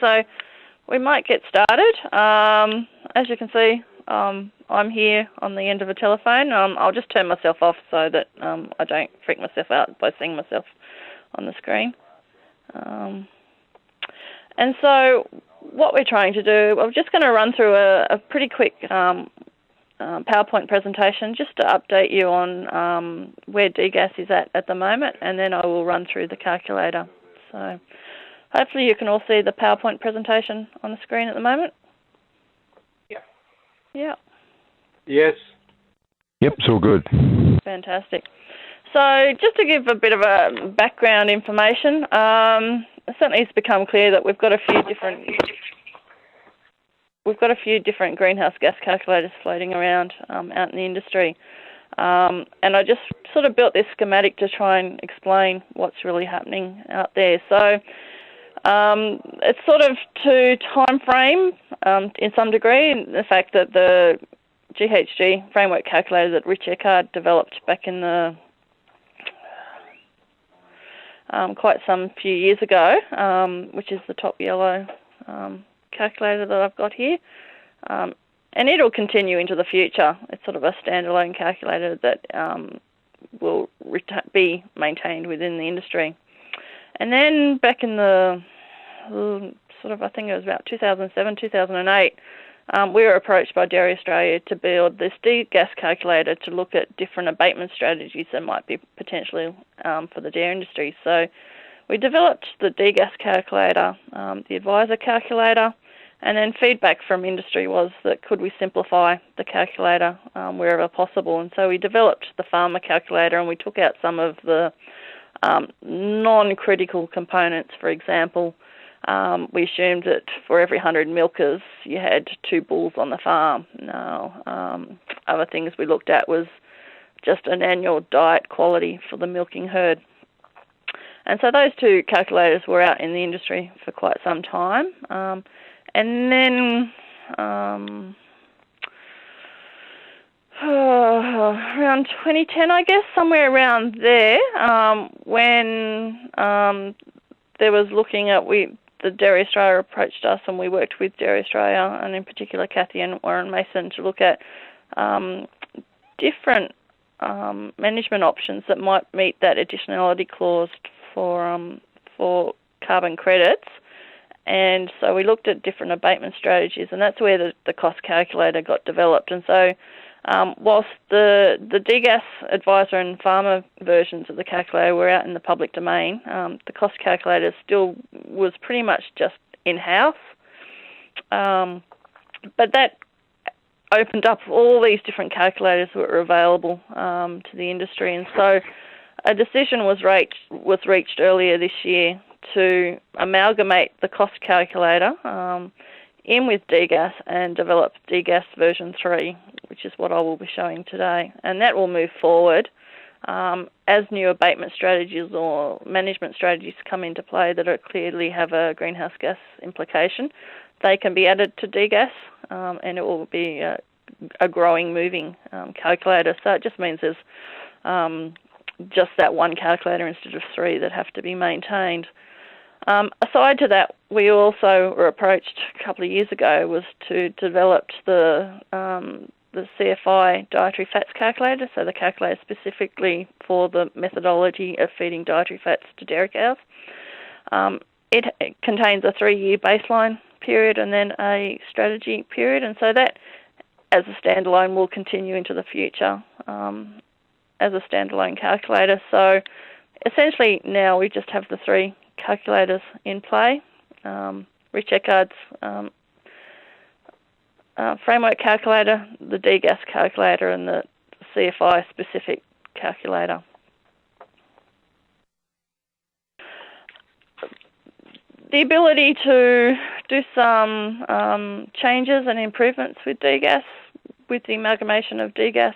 So we might get started. As you can see, I'm here on the end of a telephone. I'll just turn myself off so that I don't freak myself out by seeing myself on the screen. And so what we're trying to do, I'm just going to run through a pretty quick PowerPoint presentation just to update you on where DGas is at the moment, and then I will run through the calculator. So hopefully you can all see the PowerPoint presentation on the screen at the moment. Yeah. Yeah. Yes. Yep, it's all good. Fantastic. So just to give a bit of a background information, certainly it's become clear that we've got a few different greenhouse gas calculators floating around out in the industry. And I just sort of built this schematic to try and explain what's really happening out there. So it's sort of to time frame in some degree, in the fact that the GHG framework calculator that Rich Eckard developed back in the quite some few years ago, which is the top yellow calculator that I've got here, and it'll continue into the future. It's sort of a standalone calculator that will be maintained within the industry. And then back in the I think it was about 2007, 2008, we were approached by Dairy Australia to build this DGas calculator to look at different abatement strategies that might be potentially for the dairy industry. So we developed the DGas calculator, the advisor calculator, and then feedback from industry was that could we simplify the calculator wherever possible. And so we developed the farmer calculator, and we took out some of the non-critical components. For example, we assumed that for every 100 milkers you had 2 bulls on the farm. Now, other things we looked at was just an annual diet quality for the milking herd. And so those 2 calculators were out in the industry for quite some time. And then around 2010, I guess, somewhere around there, when there was looking at, the Dairy Australia approached us, and we worked with Dairy Australia, and in particular Kathy and Warren Mason, to look at different management options that might meet that additionality clause for carbon credits. And so we looked at different abatement strategies, and that's where the cost calculator got developed. And so whilst the DGas advisor and farmer versions of the calculator were out in the public domain, the cost calculator still was pretty much just in-house. But that opened up all these different calculators that were available to the industry. And so a decision was reached earlier this year to amalgamate the cost calculator in with DGas and develop DGas version 3, which is what I will be showing today. And that will move forward as new abatement strategies or management strategies come into play that clearly have a greenhouse gas implication. They can be added to DGas, and it will be a growing, moving calculator. So it just means there's just that one calculator instead of 3 that have to be maintained. Aside to that, we also were approached a couple of years ago was to develop the CFI dietary fats calculator, so the calculator specifically for the methodology of feeding dietary fats to dairy cows. It contains a 3-year baseline period and then a strategy period, and so that, as a standalone, will continue into the future as a standalone calculator. So essentially now we just have the 3 calculators in play. Rich Eckard's framework calculator, the DGas calculator, and the CFI specific calculator. The ability to do some changes and improvements with DGas, with the amalgamation of DGas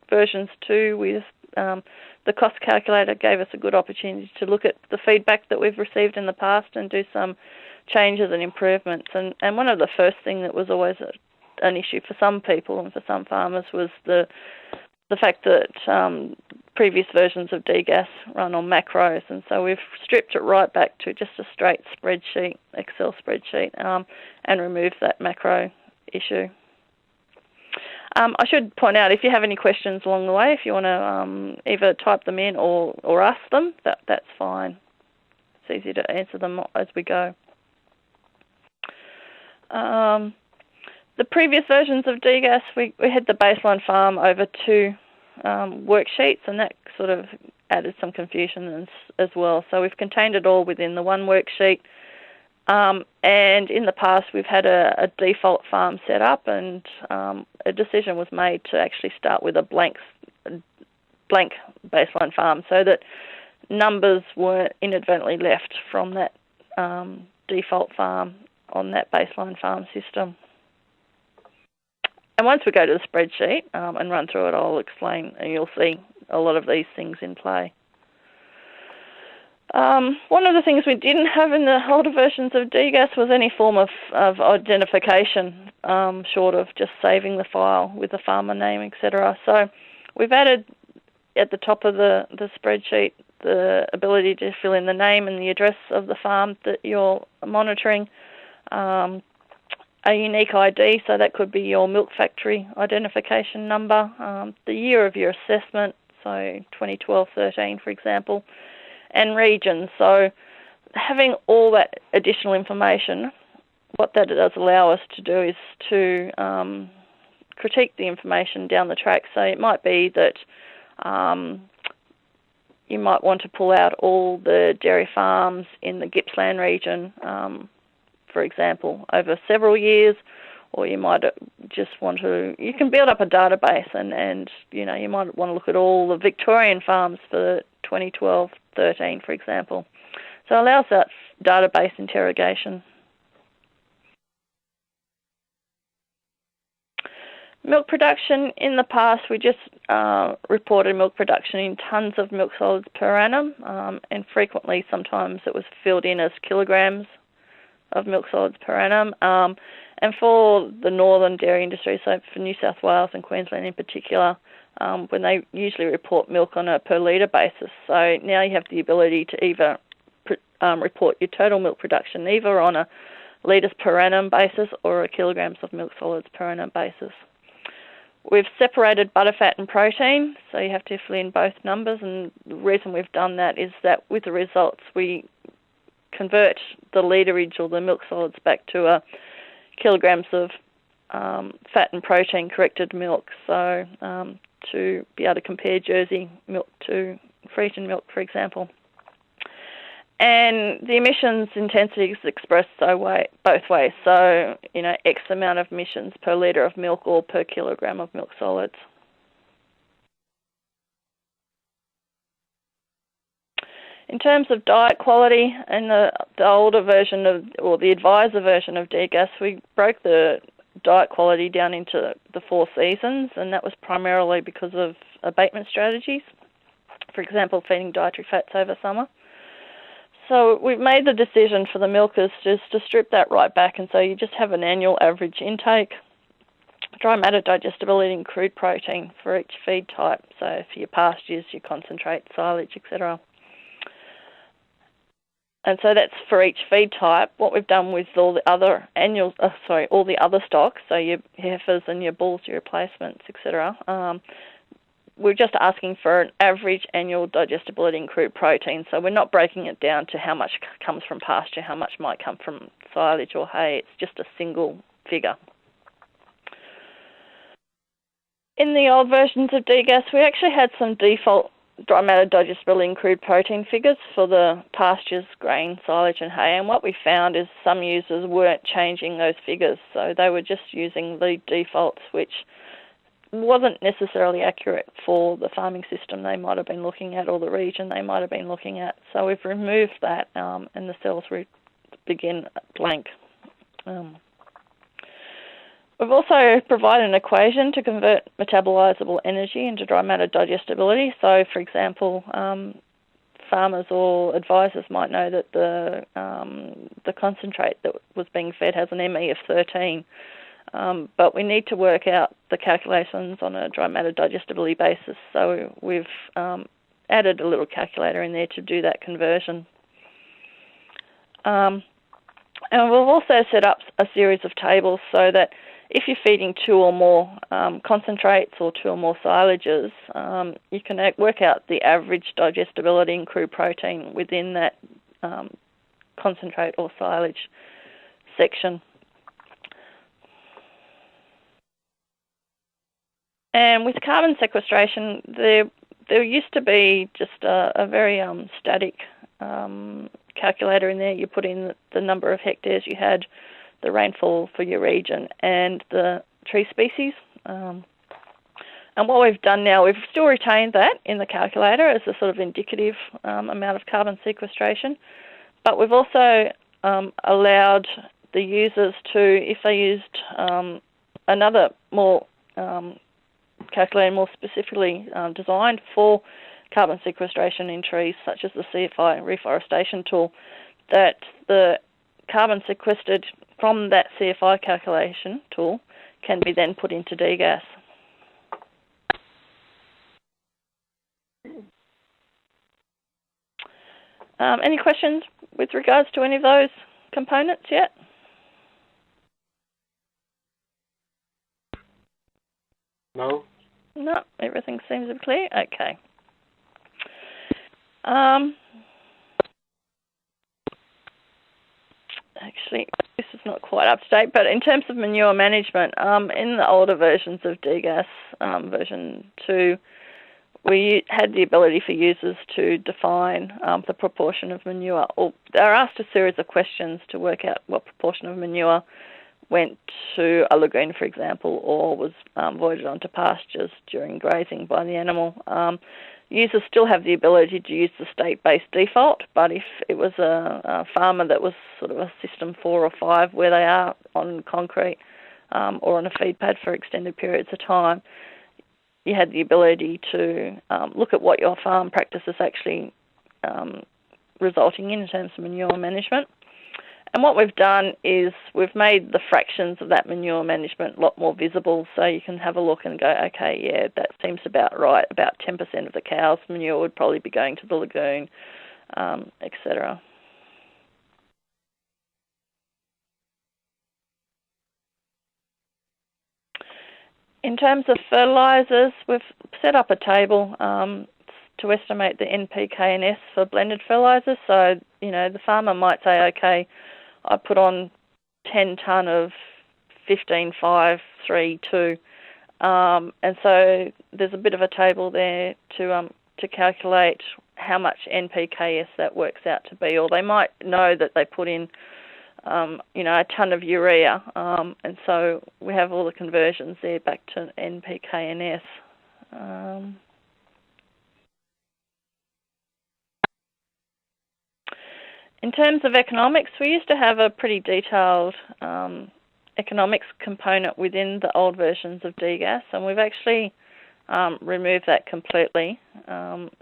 versions 2 with the cost calculator, gave us a good opportunity to look at the feedback that we've received in the past and do some changes and improvements. And one of the first things that was always an issue for some people and for some farmers was the the fact that previous versions of DGas run on macros, and so we've stripped it right back to just a straight spreadsheet, Excel spreadsheet, and removed that macro issue. I should point out, if you have any questions along the way, if you want to either type them in or ask them, that's fine. It's easy to answer them as we go. The previous versions of DGas, we had the baseline farm over 2 worksheets, and that sort of added some confusion as well. So we've contained it all within the one worksheet. And in the past, we've had a default farm set up, and a decision was made to actually start with a blank baseline farm, so that numbers weren't inadvertently left from that default farm on that baseline farm system. And once we go to the spreadsheet and run through it, I'll explain, and you'll see a lot of these things in play. One of the things we didn't have in the older versions of DGas was any form of identification, short of just saving the file with the farmer name, etc. So we've added at the top of the spreadsheet the ability to fill in the name and the address of the farm that you're monitoring, a unique ID, so that could be your milk factory identification number, the year of your assessment, so 2012-13 for example, and region. So having all that additional information, what that does allow us to do is to critique the information down the track. So it might be that you might want to pull out all the dairy farms in the Gippsland region, for example, over several years, or you might just want to, you can build up a database and you know, you might want to look at all the Victorian farms for 2012-13, for example. So it allows that database interrogation. Milk production, in the past we just reported milk production in tonnes of milk solids per annum, and frequently sometimes it was filled in as kilograms of milk solids per annum. And for the northern dairy industry, so for New South Wales and Queensland in particular, when they usually report milk on a per litre basis. So now you have the ability to either report your total milk production either on a litres per annum basis or a kilograms of milk solids per annum basis. We've separated butterfat and protein, so you have to fill in both numbers, and the reason we've done that is that with the results we convert the literage or the milk solids back to a kilograms of fat and protein corrected milk, so to be able to compare Jersey milk to Friesian milk, for example. And the emissions intensity is expressed both ways, so you know, X amount of emissions per litre of milk or per kilogram of milk solids. In terms of diet quality, in the older version of, or the advisor version of DGas, we broke the diet quality down into the 4 seasons, and that was primarily because of abatement strategies. For example, feeding dietary fats over summer. So we've made the decision for the milkers just to strip that right back, and so you just have an annual average intake, dry matter digestibility and crude protein for each feed type. So for your pastures, your concentrate, silage, etc. And so that's for each feed type. What we've done with all the other all the other stocks, so your heifers and your bulls, your replacements, etc. We're just asking for an average annual digestibility and crude protein. So we're not breaking it down to how much comes from pasture, how much might come from silage or hay. It's just a single figure. In the old versions of DGas, we actually had some default dry matter digestibility and crude protein figures for the pastures, grain, silage and hay, and what we found is some users weren't changing those figures, so they were just using the defaults, which wasn't necessarily accurate for the farming system they might have been looking at or the region they might have been looking at. So we've removed that and the cells begin blank. We've also provided an equation to convert metabolizable energy into dry matter digestibility. So, for example, farmers or advisors might know that the concentrate that was being fed has an ME of 13. But we need to work out the calculations on a dry matter digestibility basis. So we've added a little calculator in there to do that conversion. And we've also set up a series of tables so that if you're feeding 2 or more concentrates or 2 or more silages, you can work out the average digestibility and crude protein within that concentrate or silage section. And with carbon sequestration, there used to be just a very static calculator in there. You put in the number of hectares you had, the rainfall for your region, and the tree species. And what we've done now, we've still retained that in the calculator as a sort of indicative amount of carbon sequestration, but we've also allowed the users to, if they used another more calculator more specifically designed for carbon sequestration in trees, such as the CFI reforestation tool, that the carbon sequestered from that CFI calculation tool can be then put into DGas. Any questions with regards to any of those components yet? No. No, everything seems to be clear. Okay. Actually, this is not quite up to date, but in terms of manure management, in the older versions of DGas, version 2, we had the ability for users to define the proportion of manure, or they're asked a series of questions to work out what proportion of manure went to a lagoon, for example, or was voided onto pastures during grazing by the animal. Users still have the ability to use the state-based default, but if it was a farmer that was sort of a system 4 or 5 where they are on concrete or on a feed pad for extended periods of time, you had the ability to look at what your farm practice is actually resulting in terms of manure management. And what we've done is we've made the fractions of that manure management a lot more visible, so you can have a look and go, okay, yeah, that seems about right. About 10% of the cow's manure would probably be going to the lagoon, etc. In terms of fertilizers, we've set up a table to estimate the NPK&S for blended fertilizers. So, you know, the farmer might say, okay, I put on 10 tonne of 15-5-3-2, and so there's a bit of a table there to calculate how much NPKs that works out to be. Or they might know that they put in, you know, a tonne of urea, and so we have all the conversions there back to NPK&S. In terms of economics, we used to have a pretty detailed economics component within the old versions of DGas, and we've actually removed that completely.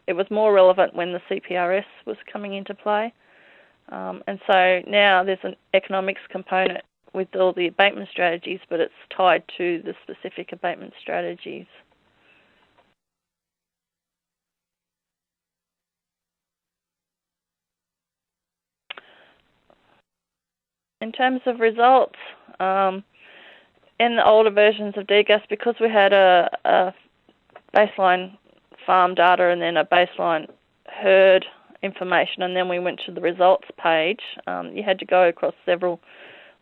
It was more relevant when the CPRS was coming into play, and so now there's an economics component with all the abatement strategies, but it's tied to the specific abatement strategies. In terms of results, in the older versions of DGas, because we had a baseline farm data and then a baseline herd information, and then we went to the results page, you had to go across several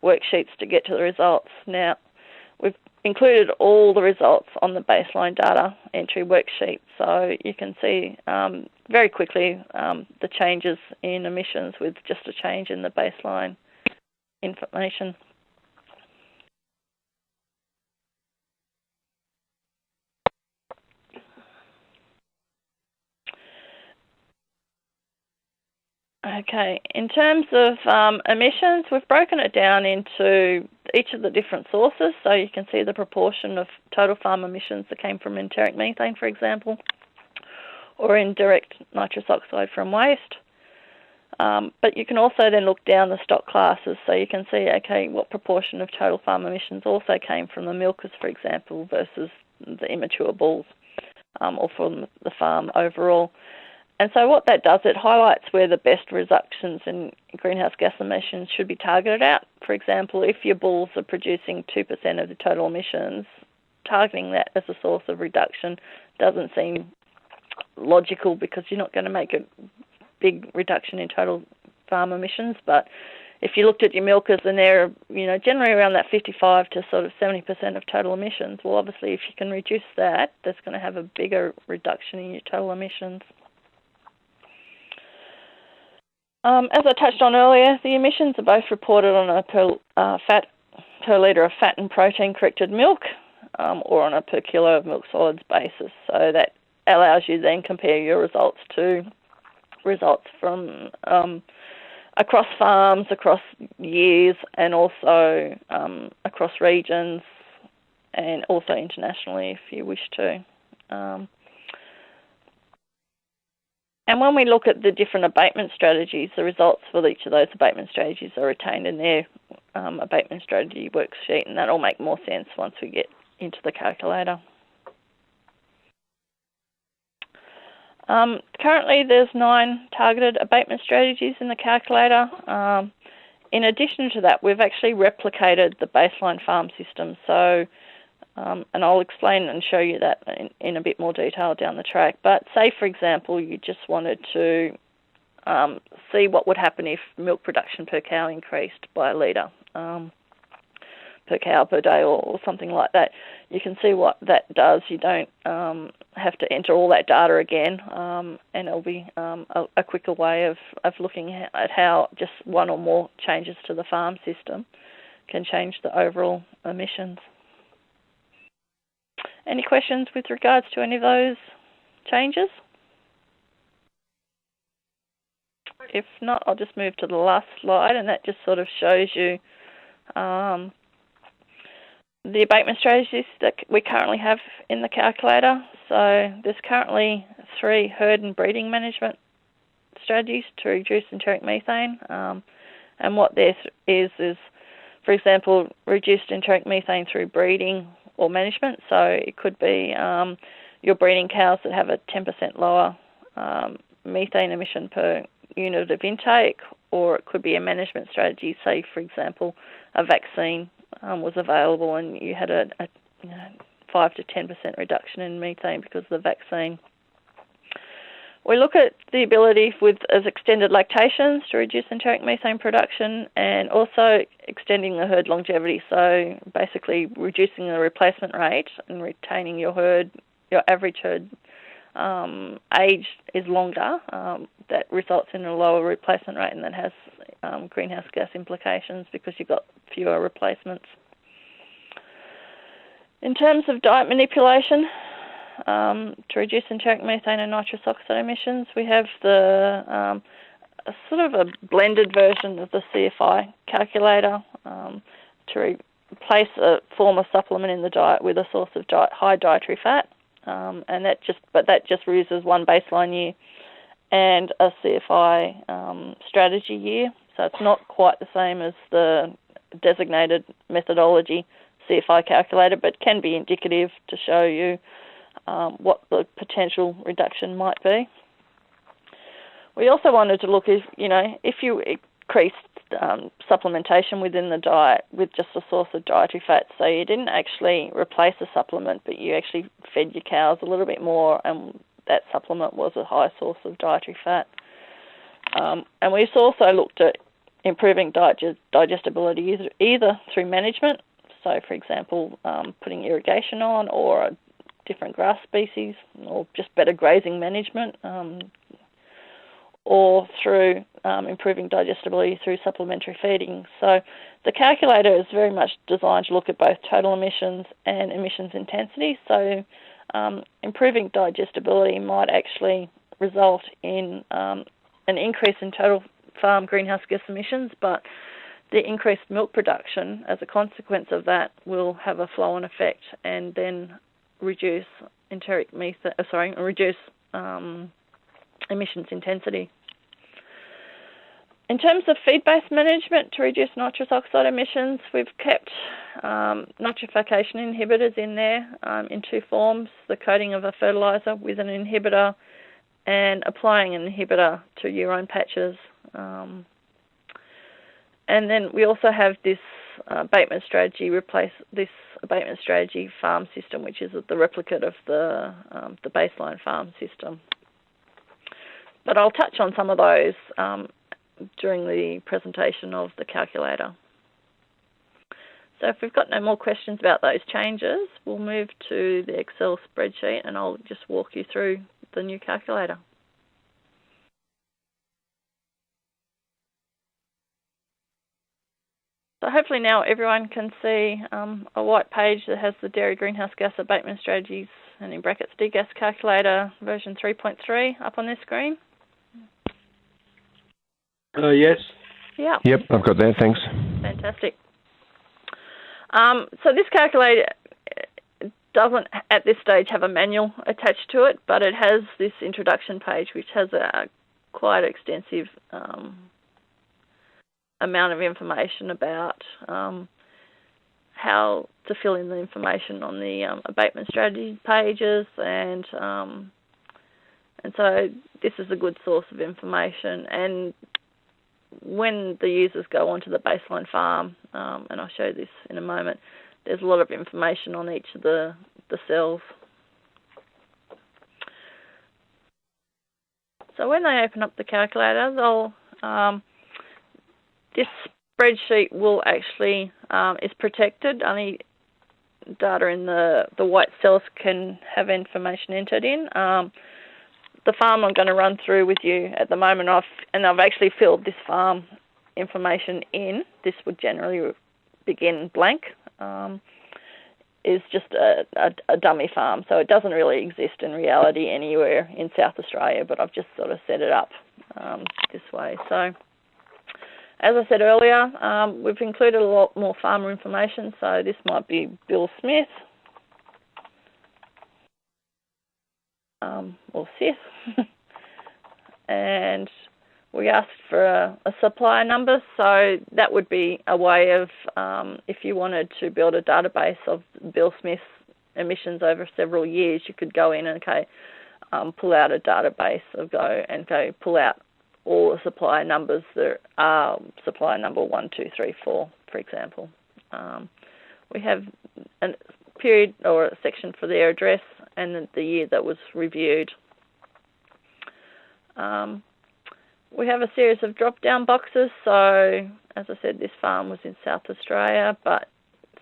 worksheets to get to the results. Now, we've included all the results on the baseline data entry worksheet, so you can see very quickly the changes in emissions with just a change in the baseline information. Okay, in terms of emissions, we've broken it down into each of the different sources, so you can see the proportion of total farm emissions that came from enteric methane, for example, or indirect nitrous oxide from waste. But you can also then look down the stock classes, so you can see, okay, what proportion of total farm emissions also came from the milkers, for example, versus the immature bulls, or from the farm overall. And so what that does, it highlights where the best reductions in greenhouse gas emissions should be targeted at. For example, if your bulls are producing 2% of the total emissions, targeting that as a source of reduction doesn't seem logical, because you're not going to make a big reduction in total farm emissions. But if you looked at your milkers and they're, generally around that 55 to sort of 70% of total emissions, well, obviously if you can reduce that, that's going to have a bigger reduction in your total emissions. As I touched on earlier, the emissions are both reported on a per litre of fat and protein corrected milk, or on a per kilo of milk solids basis. So that allows you then compare your results to results from across farms, across years, and also across regions, and also internationally if you wish to. And when we look at the different abatement strategies, the results for each of those abatement strategies are retained in their abatement strategy worksheet, and that'll make more sense once we get into the calculator. Currently there's 9 targeted abatement strategies in the calculator. In addition to that, we've actually replicated the baseline farm system. So, and I'll explain and show you that in a bit more detail down the track. But say, for example, you just wanted to see what would happen if milk production per cow increased by a litre per cow per day, or something like that. You can see what that does. You don't have to enter all that data again, and it'll be a quicker way of looking at how just one or more changes to the farm system can change the overall emissions. Any questions with regards to any of those changes? If not, I'll just move to the last slide, and that just sort of shows you the abatement strategies that we currently have in the calculator. So there's currently 3 herd and breeding management strategies to reduce enteric methane. And what this is, for example, reduced enteric methane through breeding or management. So it could be you're breeding cows that have a 10% lower methane emission per unit of intake, or it could be a management strategy. Say, for example, a vaccine was available and you had a 5 to 10% reduction in methane because of the vaccine. We look at the ability as extended lactations to reduce enteric methane production, and also extending the herd longevity. So basically reducing the replacement rate and retaining your herd, your average herd age is longer. That results in a lower replacement rate, and that has greenhouse gas implications because you've got fewer replacements. In terms of diet manipulation, to reduce enteric methane and nitrous oxide emissions, we have the sort of a blended version of the CFI calculator to replace a form of supplement in the diet with a source of high dietary fat, and that just uses one baseline year and a CFI strategy year. So it's not quite the same as the designated methodology CFI calculator, but can be indicative to show you what the potential reduction might be. We also wanted to look if you increased supplementation within the diet with just a source of dietary fat, so you didn't actually replace a supplement, but you actually fed your cows a little bit more, and that supplement was a high source of dietary fat. And we also looked at improving digestibility either through management, so for example, putting irrigation on, or a different grass species, or just better grazing management, or through improving digestibility through supplementary feeding. So the calculator is very much designed to look at both total emissions and emissions intensity. So improving digestibility might actually result in an increase in total farm greenhouse gas emissions, but the increased milk production as a consequence of that will have a flow-on effect and then reduce emissions intensity. In terms of feed-based management to reduce nitrous oxide emissions, we've kept nitrification inhibitors in there in two forms: the coating of a fertiliser with an inhibitor and applying an inhibitor to urine patches. And then we also have this abatement strategy farm system, which is the replicate of the baseline farm system. But I'll touch on some of those during the presentation of the calculator. So if we've got no more questions about those changes, we'll move to the Excel spreadsheet and I'll just walk you through the new calculator. So hopefully now everyone can see a white page that has the dairy greenhouse gas abatement strategies and in brackets DGas calculator version 3.3 up on their screen. Yes. Yeah. Yep, I've got that, thanks. Fantastic. So this calculator doesn't at this stage have a manual attached to it, but it has this introduction page which has a quite extensive amount of information about how to fill in the information on the abatement strategy pages, and so this is a good source of information. And when the users go onto the baseline farm, and I'll show this in a moment, there's a lot of information on each of the cells. So when they open up the calculator, they'll this spreadsheet will actually is protected. Only data in the white cells can have information entered in. The farm I'm going to run through with you at the moment, I've actually filled this farm information in. This would generally begin blank. Is just a dummy farm, so it doesn't really exist in reality anywhere in South Australia, but I've just sort of set it up this way. So, as I said earlier, we've included a lot more farmer information, so this might be Bill Smith or Sith, and we asked for a supplier number, so that would be a way of, if you wanted to build a database of Bill Smith's emissions over several years, you could go in and pull out a database pull out all the supplier numbers that are supplier number 1, 2, 3, 4, for example. We have a period or a section for their address and the year that was reviewed. We have a series of drop-down boxes. So, as I said, this farm was in South Australia, but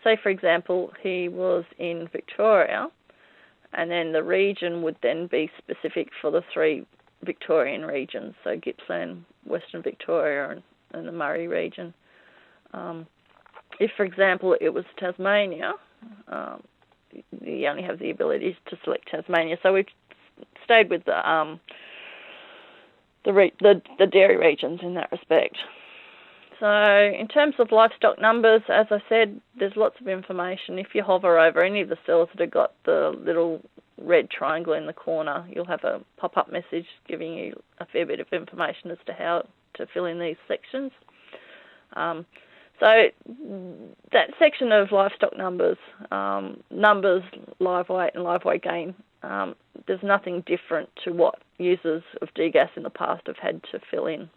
say, for example, he was in Victoria, and then the region would then be specific for the 3 Victorian regions, so Gippsland, Western Victoria, and the Murray region. If, for example, it was Tasmania, you only have the ability to select Tasmania. So we've stayed with the dairy regions in that respect. So in terms of livestock numbers, as I said, there's lots of information. If you hover over any of the cells that have got the little red triangle in the corner, you'll have a pop-up message giving you a fair bit of information as to how to fill in these sections. So that section of livestock numbers, live weight and live weight gain, there's nothing different to what users of DGas in the past have had to fill in.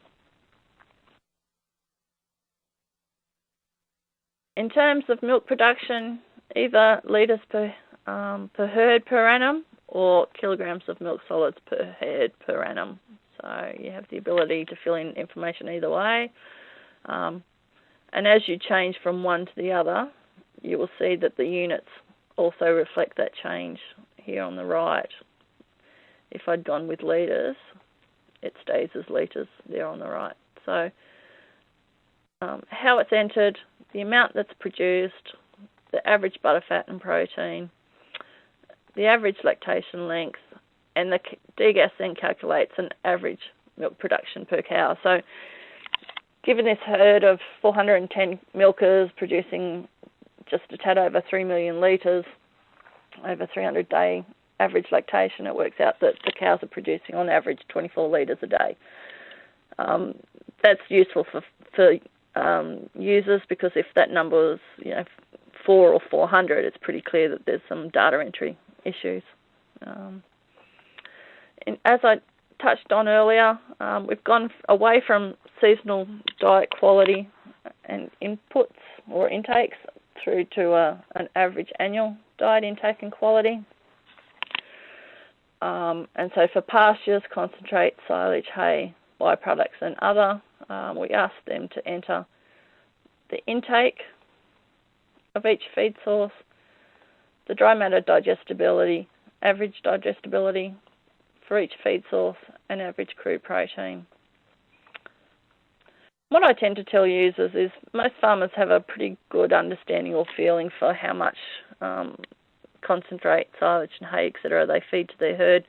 In terms of milk production, either litres per herd per annum or kilograms of milk solids per head per annum. So you have the ability to fill in information either way. And as you change from one to the other, you will see that the units also reflect that change here on the right. If I'd gone with litres, it stays as litres there on the right. So how it's entered, the amount that's produced, the average butterfat and protein, the average lactation length, and the DGas then calculates an average milk production per cow. So given this herd of 410 milkers producing just a tad over 3 million litres over 300-day average lactation, it works out that the cows are producing on average 24 litres a day. that's useful for users, because if that number is 4 or 400, it's pretty clear that there's some data entry issues. And as I touched on earlier, we've gone away from seasonal diet quality and inputs or intakes through to an average annual diet intake and quality. And so for pastures, concentrate, silage, hay, byproducts and other, we ask them to enter the intake of each feed source, the dry matter digestibility, average digestibility for each feed source, and average crude protein. What I tend to tell users is most farmers have a pretty good understanding or feeling for how much concentrate, silage and hay, etc. they feed to their herd,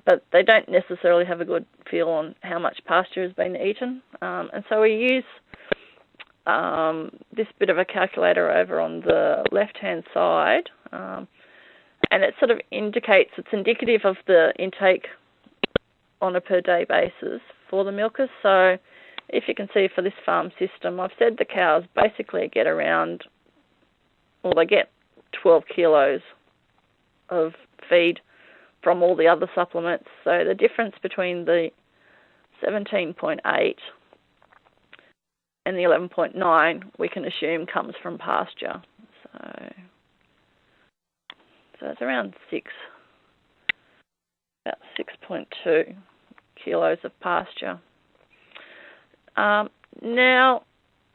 but they don't necessarily have a good feel on how much pasture has been eaten. And so we use this bit of a calculator over on the left-hand side, and it sort of indicates, it's indicative of the intake on a per-day basis for the milkers. So if you can see for this farm system, I've said the cows basically get around, well, they get 12 kilos of feed from all the other supplements. So the difference between the 17.8 and the 11.9 we can assume comes from pasture. So it's around about 6.2 kilos of pasture. Now,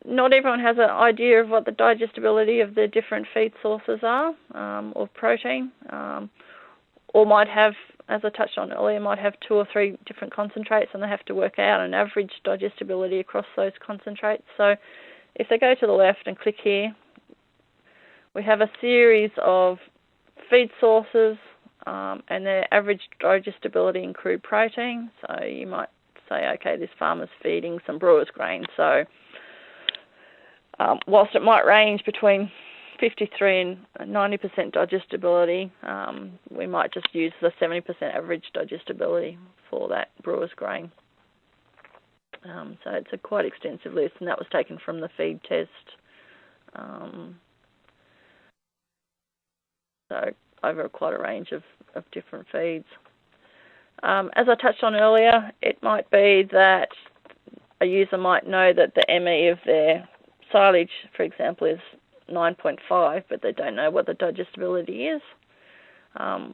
not everyone has an idea of what the digestibility of the different feed sources are, or protein, or might have, as I touched on earlier, might have 2 or 3 different concentrates, and they have to work out an average digestibility across those concentrates. So if they go to the left and click here, we have a series of feed sources and their average digestibility in crude protein. So you might say, okay, this farmer's feeding some brewer's grain. So whilst it might range between 53 and 90% digestibility, we might just use the 70% average digestibility for that brewer's grain. So it's a quite extensive list, and that was taken from the feed test. So over quite a range of different feeds. As I touched on earlier, it might be that a user might know that the ME of their silage, for example, is 9.5, but they don't know what the digestibility is.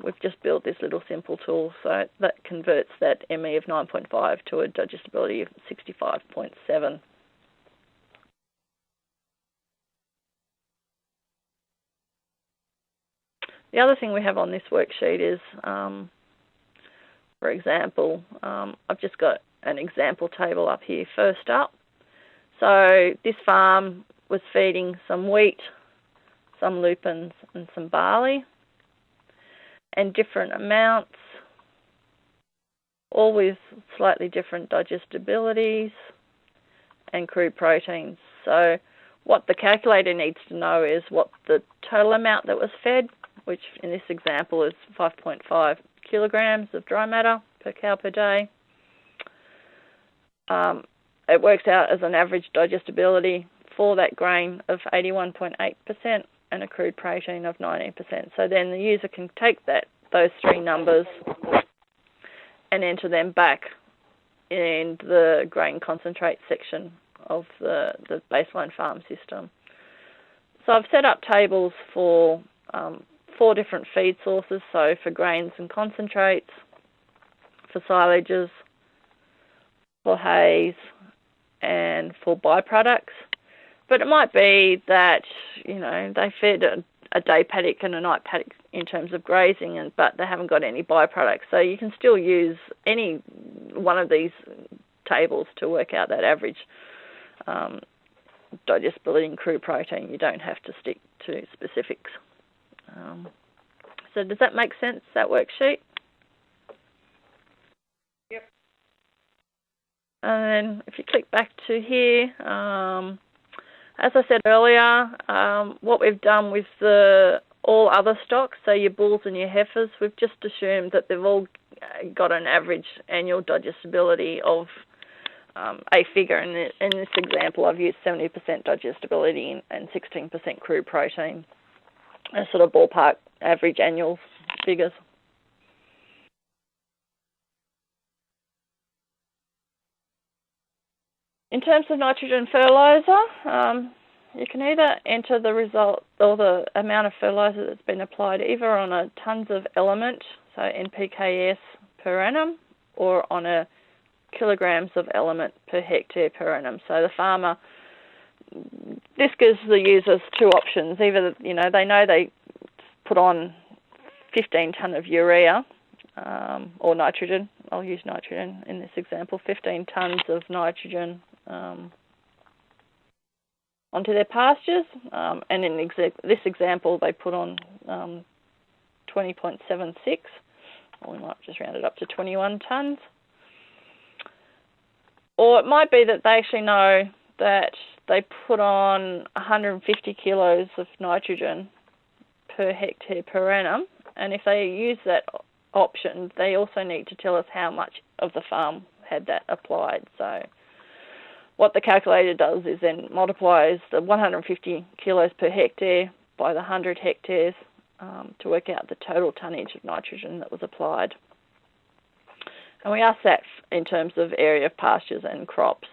We've just built this little simple tool so that converts that ME of 9.5 to a digestibility of 65.7. The other thing we have on this worksheet is, for example, I've just got an example table up here first up. So this farm was feeding some wheat, some lupins and some barley, and different amounts, all with slightly different digestibilities and crude proteins. So what the calculator needs to know is what the total amount that was fed, which in this example is 5.5 kilograms of dry matter per cow per day. It works out as an average digestibility for that grain of 81.8% and a crude protein of 19%. So then the user can take those 3 numbers and enter them back in the grain concentrate section of the baseline farm system. So I've set up tables for 4 different feed sources, so for grains and concentrates, for silages, for hays, and for byproducts. But it might be that, they fed a day paddock and a night paddock in terms of grazing, but they haven't got any byproducts. So you can still use any one of these tables to work out that average digestibility and crude protein. You don't have to stick to specifics. So does that make sense, that worksheet? Yep. And then if you click back to here, as I said earlier, what we've done with all other stocks, so your bulls and your heifers, we've just assumed that they've all got an average annual digestibility of a figure. In this example, I've used 70% digestibility and 16% crude protein as sort of ballpark average annual figures. In terms of nitrogen fertiliser, you can either enter the result or the amount of fertiliser that's been applied either on a tonnes of element, so NPKs per annum, or on a kilograms of element per hectare per annum. So the farmer, this gives the users two options. Either, they know they put on 15 tonne of urea or nitrogen. I'll use nitrogen in this example, 15 tonnes of nitrogen onto their pastures, and in this example they put on 20.76, or we might just round it up to 21 tonnes. Or it might be that they actually know that they put on 150 kilos of nitrogen per hectare per annum, and if they use that option, they also need to tell us how much of the farm had that applied. So what the calculator does is then multiplies the 150 kilos per hectare by the 100 hectares to work out the total tonnage of nitrogen that was applied. And we ask that in terms of area of pastures and crops.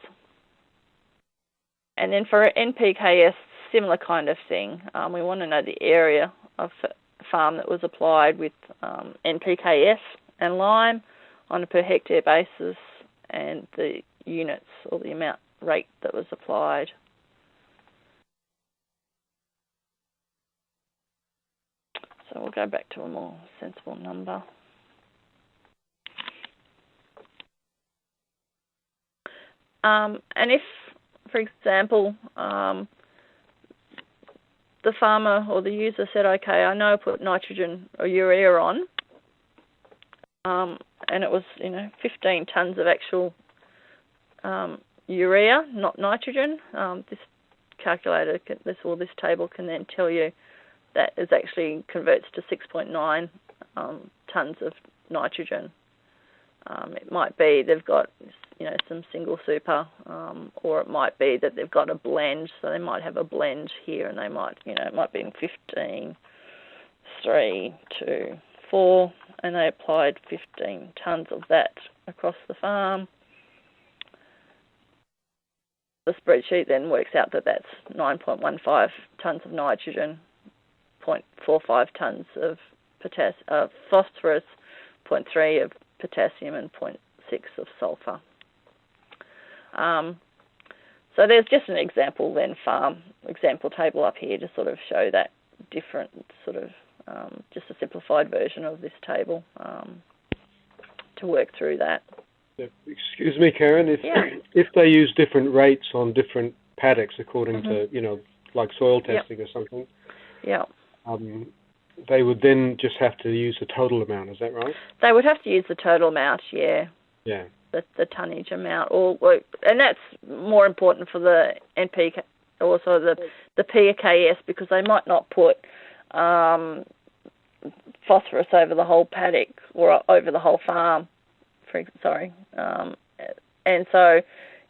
And then for NPKs, similar kind of thing. We want to know the area of farm that was applied with NPKs and lime on a per hectare basis, and the units or the amount rate that was applied. So we'll go back to a more sensible number. And if, for example, the farmer or the user said, okay, I know I put nitrogen or urea on, and it was, 15 tonnes of actual urea, not nitrogen. This calculator, this table can then tell you that it actually converts to 6.9 tonnes of nitrogen. It might be they've got, some single super, or it might be that they've got a blend. So they might have a blend here, and they might, it might be in 15, 3, 2, 4, and they applied 15 tonnes of that across the farm. The spreadsheet then works out that that's 9.15 tonnes of nitrogen, 0.45 tonnes of phosphorus, 0.3 of potassium, and 0.6 of sulphur. So there's just an example then example table up here to sort of show that different sort of just a simplified version of this table to work through that. Excuse me, Karen, if they use different rates on different paddocks according to, like soil testing or something, they would then just have to use the total amount, is that right? They would have to use the total amount, yeah. Yeah. The tonnage amount, and that's more important for the NPK, also the PKS, because they might not put phosphorus over the whole paddock or over the whole farm. And so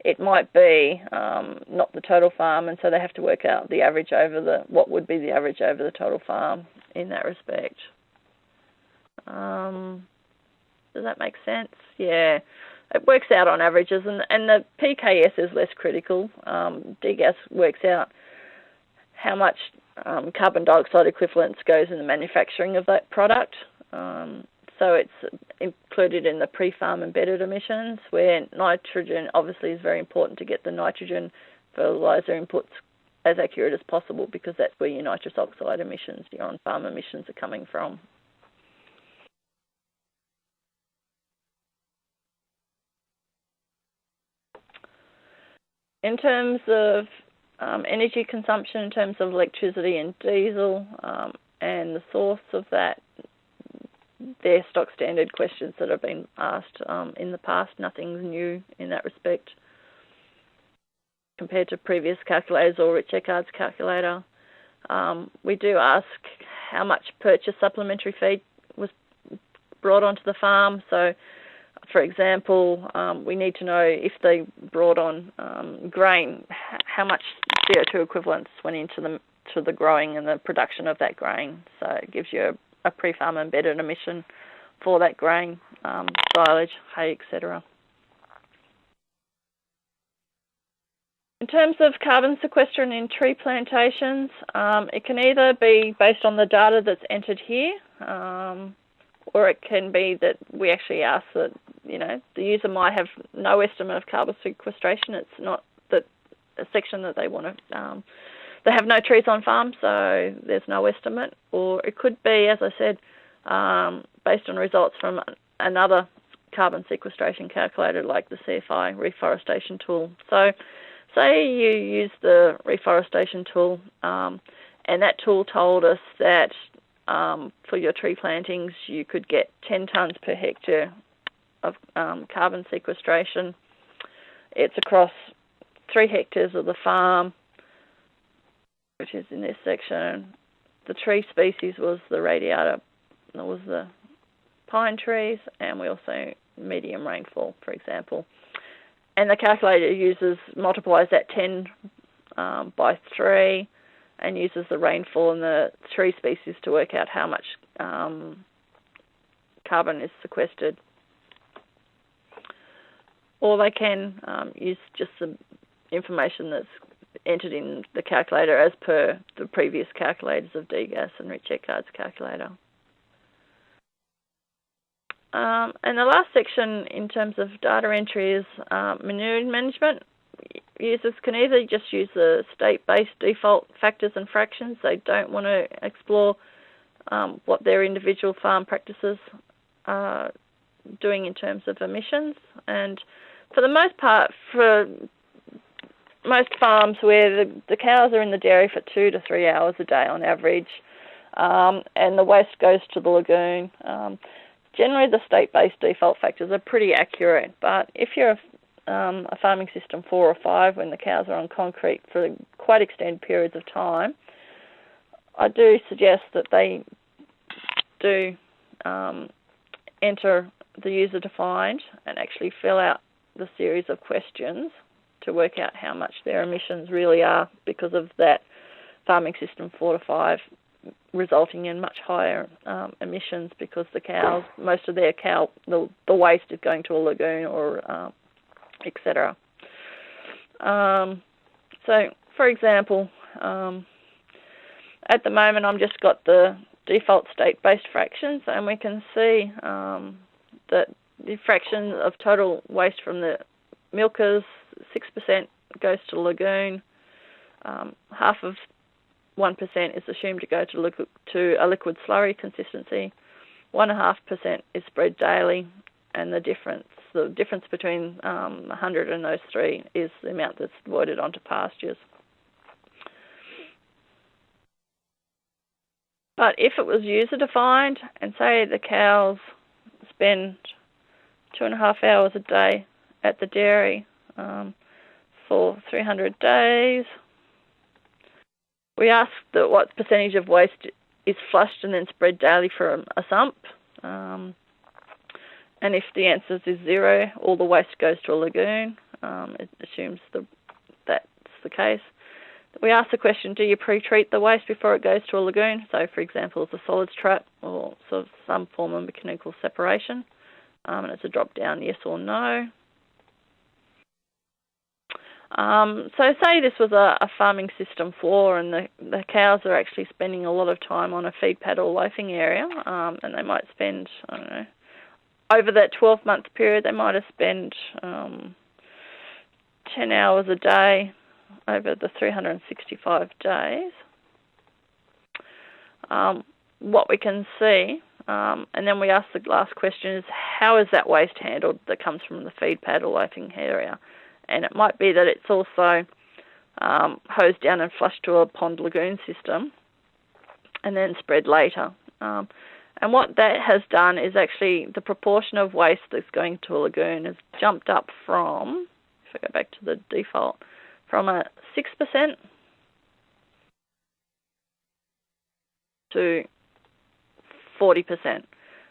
it might be not the total farm, and so they have to work out the average over what would be the average over the total farm in that respect. Does that make sense? Yeah. It works out on averages, and the PKS is less critical. DGas works out how much carbon dioxide equivalents goes in the manufacturing of that product. So it's included in the pre-farm embedded emissions, where nitrogen obviously is very important to get the nitrogen fertiliser inputs as accurate as possible, because that's where your nitrous oxide emissions, your on-farm emissions, are coming from. In terms of energy consumption, in terms of electricity and diesel, and the source of that, they're stock standard questions that have been asked in the past. Nothing's new in that respect compared to previous calculators or Rich Eckard's calculator. We do ask how much purchase supplementary feed was brought onto the farm. So For example, we need to know if they brought on grain, how much CO2 equivalents went into the growing and the production of that grain. So it gives you a pre-farm embedded emission for that grain, silage, hay, etc. In terms of carbon sequestration in tree plantations, it can either be based on the data that's entered here, or it can be that we actually ask that, the user might have no estimate of carbon sequestration. It's not that a section that they want to, they have no trees on farm, so there's no estimate. Or it could be, as I said, based on results from another carbon sequestration calculator like the CFI reforestation tool. So say you use the reforestation tool, and that tool told us that for your tree plantings you could get 10 tonnes per hectare of carbon sequestration. It's across 3 hectares of the farm, which is in this section. The tree species was the radiata, that was the pine trees, and we also medium rainfall, for example. And the calculator multiplies that 10 by 3 and uses the rainfall and the tree species to work out how much carbon is sequestered. Or they can use just the information that's entered in the calculator as per the previous calculators of DGas and Rich Eckard's calculator. And the last section in terms of data entry is manure management. Users can either just use the state-based default factors and fractions. They don't want to explore what their individual farm practices are doing in terms of emissions. And for the most part, for most farms where the cows are in the dairy for 2 to 3 hours a day on average, and the waste goes to the lagoon, generally the state-based default factors are pretty accurate. But if you're a farming system 4 or 5, when the cows are on concrete for quite extended periods of time, I do suggest that they do enter the user defined and actually fill out the series of questions to work out how much their emissions really are because of that farming system 4 to 5 resulting in much higher emissions, because the cows, most of their the waste is going to a lagoon or etc. So, for example, at the moment I'm just got the default state-based fractions, and we can see that the fraction of total waste from the milkers, 6% goes to the lagoon, half of 1% is assumed to go to a liquid slurry consistency, 1.5% is spread daily, and the difference between 100 and those 3 is the amount that's voided onto pastures. But if it was user defined, and say the cows spend 2.5 hours a day at the dairy for 300 days, we ask that what percentage of waste is flushed and then spread daily from a sump. And if the answer is 0, all the waste goes to a lagoon. It assumes that's the case. We ask the question, do you pre-treat the waste before it goes to a lagoon? So, for example, it's a solids trap or sort of some form of mechanical separation. And it's a drop-down yes or no. So say this was a farming system 4, and the cows are actually spending a lot of time on a feed pad or loafing area, and they might spend, I don't know, over that 12-month period, they might have spent 10 hours a day over the 365 days. What we can see, and then we ask the last question, is how is that waste handled that comes from the feed pad or loafing area? And it might be that it's also hosed down and flushed to a pond lagoon system and then spread later. And what that has done is actually the proportion of waste that's going to a lagoon has jumped up from, if I go back to the default, from a 6% to 40%.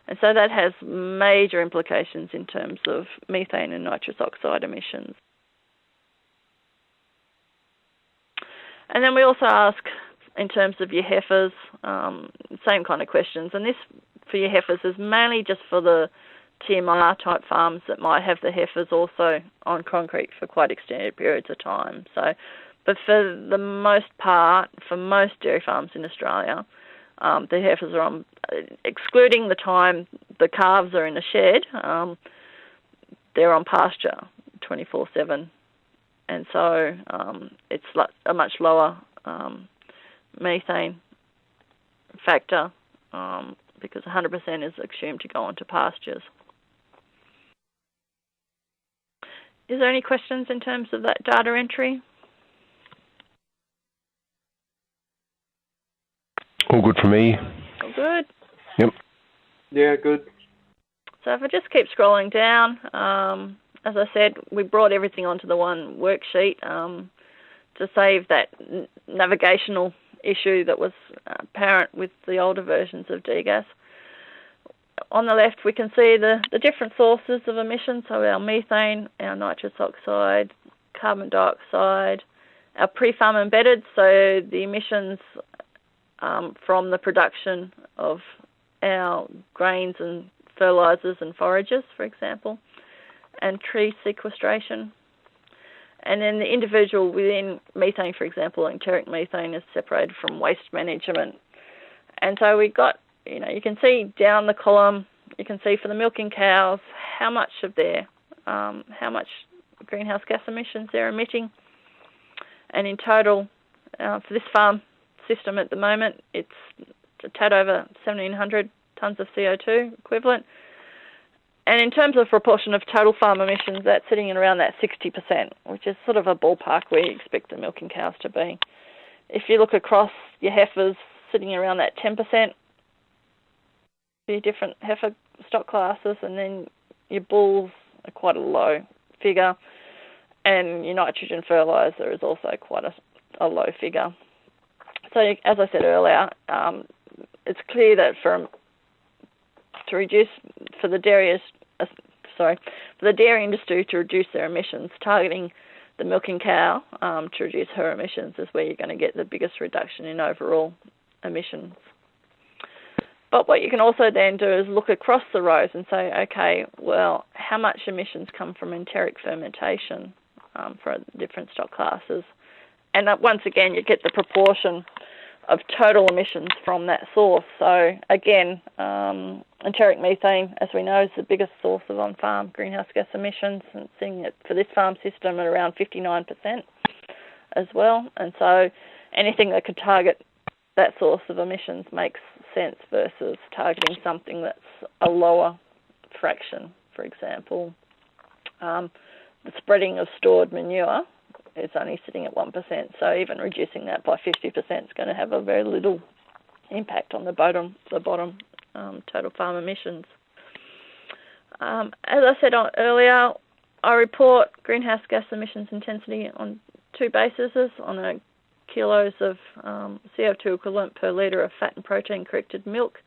And so that has major implications in terms of methane and nitrous oxide emissions. And then we also ask, in terms of your heifers, same kind of questions. And this, for your heifers, is mainly just for the TMR type farms that might have the heifers also on concrete for quite extended periods of time. So, but for the most part, for most dairy farms in Australia, the heifers are on, excluding the time the calves are in the shed, they're on pasture 24/7. And so it's a much lower methane factor because 100% is assumed to go onto pastures. Is there any questions in terms of that data entry? All good for me. All good? Yep. Yeah, good. So if I just keep scrolling down, as I said, we brought everything onto the one worksheet to save that navigational issue that was apparent with the older versions of DGas. On the left, we can see the different sources of emissions, so our methane, our nitrous oxide, carbon dioxide, our pre-farm embedded, so the emissions from the production of our grains and fertilizers and forages, for example, and tree sequestration. And then the individual within methane, for example, enteric methane is separated from waste management. And so we got, you can see down the column, you can see for the milking cows how much of their, how much greenhouse gas emissions they're emitting. And in total, for this farm system at the moment, it's a tad over 1,700 tonnes of CO2 equivalent. And in terms of proportion of total farm emissions, that's sitting in around that 60%, which is sort of a ballpark where you expect the milking cows to be. If you look across your heifers, sitting around that 10% for your different heifer stock classes, and then your bulls are quite a low figure, and your nitrogen fertiliser is also quite a low figure. So as I said earlier, it's clear that for the dairy industry to reduce their emissions, targeting the milking cow to reduce her emissions is where you're going to get the biggest reduction in overall emissions. But what you can also then do is look across the rows and say, okay, well, how much emissions come from enteric fermentation for different stock classes? And once again, you get the proportion of total emissions from that source. So again, enteric methane, as we know, is the biggest source of on-farm greenhouse gas emissions, and seeing it for this farm system at around 59% as well. And so anything that could target that source of emissions makes sense versus targeting something that's a lower fraction. For example, the spreading of stored manure is only sitting at 1%, so even reducing that by 50% is going to have a very little impact on the bottom total farm emissions. As I said earlier, I report greenhouse gas emissions intensity on two bases, on a kilos of CO2 equivalent per litre of fat and protein corrected milk,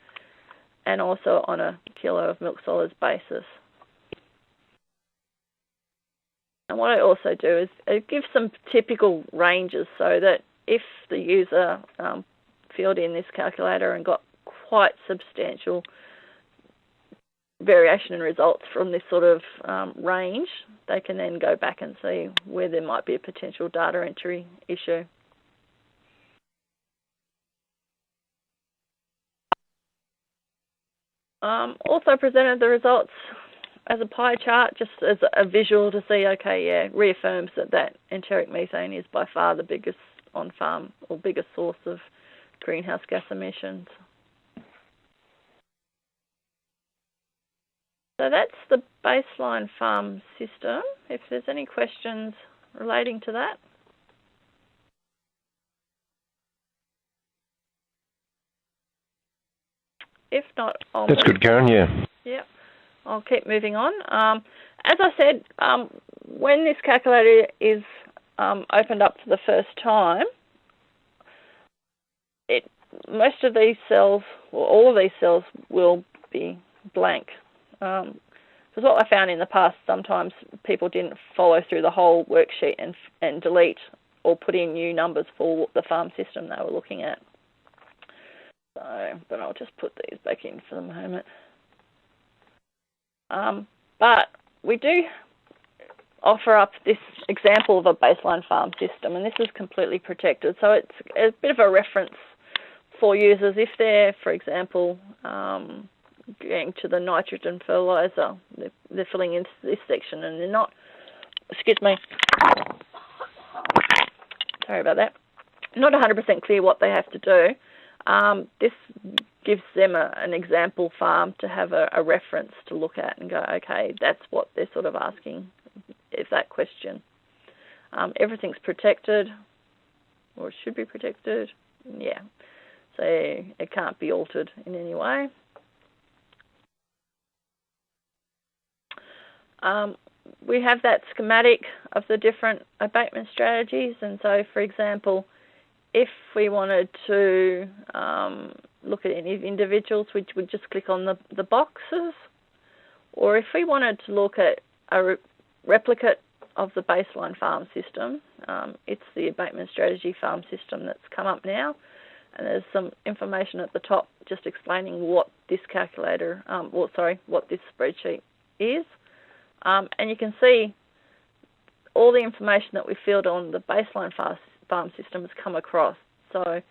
and also on a kilo of milk solids basis. And what I also do is give some typical ranges, so that if the user filled in this calculator and got quite substantial variation in results from this sort of range, they can then go back and see where there might be a potential data entry issue. Also presented the results as a pie chart, just as a visual to see, okay, yeah, reaffirms that enteric methane is by far the biggest on-farm or biggest source of greenhouse gas emissions. So that's the baseline farm system. If there's any questions relating to that. If not, That's good, Karen, yeah. Yeah. I'll keep moving on. As I said, when this calculator is opened up for the first time, most of these cells, or all of these cells, will be blank. Because what I found in the past, sometimes people didn't follow through the whole worksheet and delete or put in new numbers for the farm system they were looking at. So, but I'll just put these back in for the moment. But we do offer up this example of a baseline farm system, and this is completely protected. So it's a bit of a reference for users if they're, for example, going to the nitrogen fertilizer. They're filling into this section and they're not, excuse me, sorry about that, not 100% clear what they have to do. This gives them an example farm to have a reference to look at and go, okay, that's what they're sort of asking, is that question. Everything's protected, or it should be protected, yeah. So it can't be altered in any way. We have that schematic of the different abatement strategies, and so, for example, if we wanted to look at any individuals, we would just click on the boxes, or if we wanted to look at a replicate of the baseline farm system, it's the abatement strategy farm system that's come up now, and there's some information at the top just explaining what this calculator, what this spreadsheet is. And you can see all the information that we filled on the baseline farm system has come across. So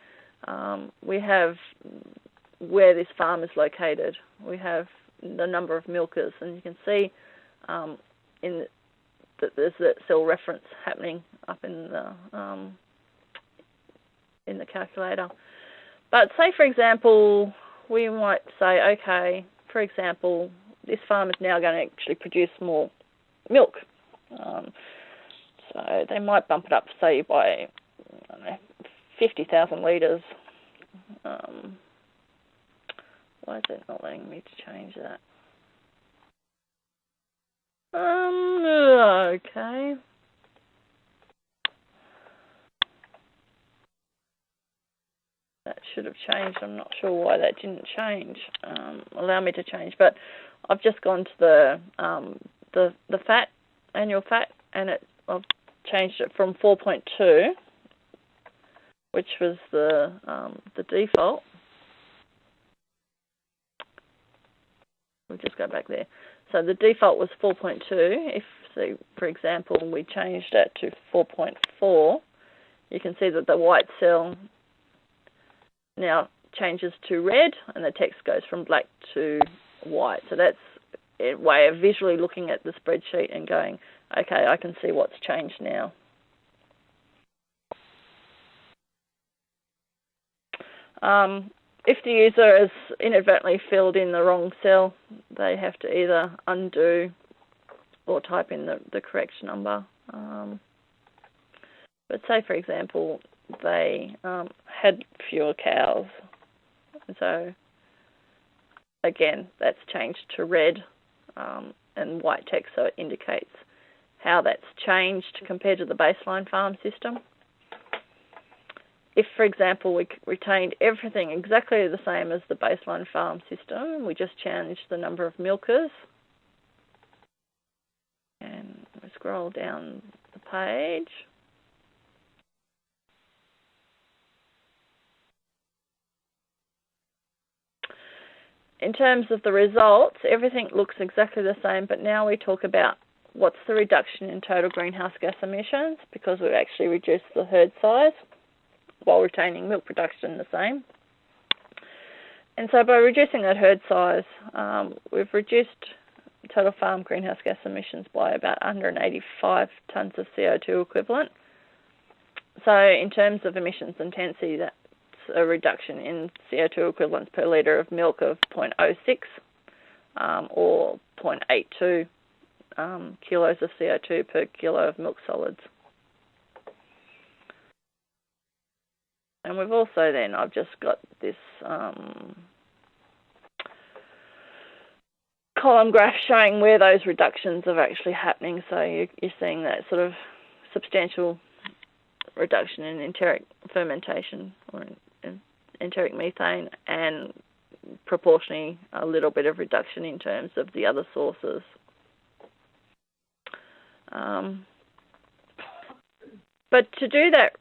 we have where this farm is located. We have the number of milkers, and you can see that there's that cell reference happening up in the calculator. But say, for example, we might say, okay, for example, this farm is now going to actually produce more milk. So they might bump it up, say, by, I don't know, 50,000 litres. Why is it not letting me to change that? Okay. That should have changed. I'm not sure why that didn't change. Allow me to change, but I've just gone to the fat, annual fat, and I've changed it from 4.2, which was the default. We'll just go back there. So the default was 4.2. If, say, for example, we changed that to 4.4, you can see that the white cell now changes to red, and the text goes from black to white. So that's a way of visually looking at the spreadsheet and going, okay, I can see what's changed now. If the user has inadvertently filled in the wrong cell, they have to either undo or type in the correct number. But say, for example, they had fewer cows. So, again, that's changed to red and white text, so it indicates how that's changed compared to the baseline farm system. If, for example, we retained everything exactly the same as the baseline farm system, we just changed the number of milkers, and we scroll down the page. In terms of the results, everything looks exactly the same, but now we talk about what's the reduction in total greenhouse gas emissions, because we've actually reduced the herd size while retaining milk production the same. And so by reducing that herd size, we've reduced total farm greenhouse gas emissions by about 185 tonnes of CO2 equivalent. So in terms of emissions intensity, that's a reduction in CO2 equivalents per litre of milk of 0.06 or 0.82 kilos of CO2 per kilo of milk solids. And we've also then, I've just got this column graph showing where those reductions are actually happening. So you're seeing that sort of substantial reduction in enteric fermentation or in enteric methane, and proportionally a little bit of reduction in terms of the other sources. But to do that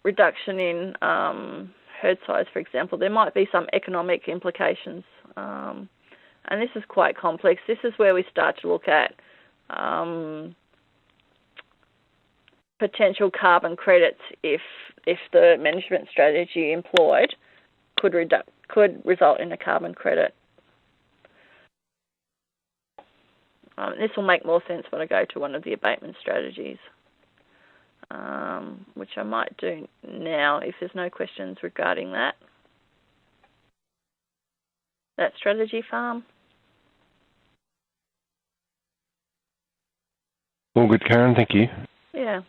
reduction in herd size, for example, there might be some economic implications. And this is quite complex. This is where we start to look at potential carbon credits if the management strategy employed could result in a carbon credit. This will make more sense when I go to one of the abatement strategies, which I might do now if there's no questions regarding that. That strategy farm. All good, Karen, thank you. Yeah.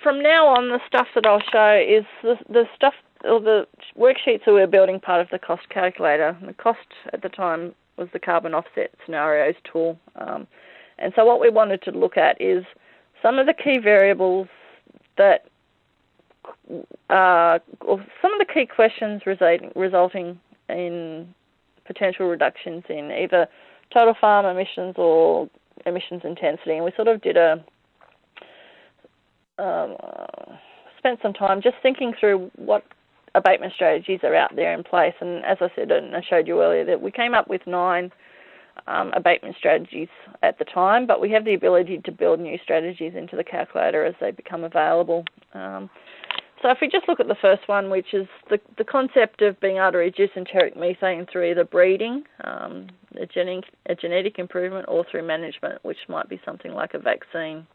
From now on, the stuff that I'll show is the stuff, or the worksheets that we're building part of the cost calculator. The cost at the time was the carbon offset scenarios tool. And so what we wanted to look at is some of the key variables that, or some of the key questions resulting in potential reductions in either total farm emissions or emissions intensity. And we sort of did spent some time just thinking through what abatement strategies are out there in place. And as I said, and I showed you earlier, that we came up with 9 abatement strategies at the time, but we have the ability to build new strategies into the calculator as they become available. So if we just look at the first one, which is the concept of being able to reduce enteric methane through either breeding, a genetic improvement, or through management, which might be something like a vaccine.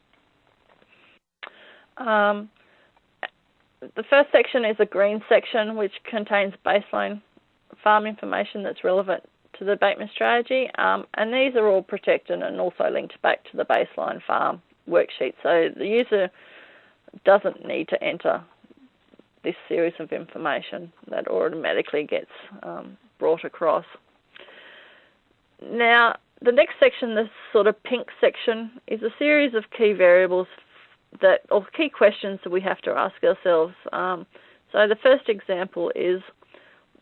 The first section is a green section, which contains baseline farm information that's relevant to the abatement strategy, and these are all protected and also linked back to the baseline farm worksheet. So the user doesn't need to enter this series of information that automatically gets brought across. Now, the next section, this sort of pink section, is a series of key variables or key questions that we have to ask ourselves. So the first example is,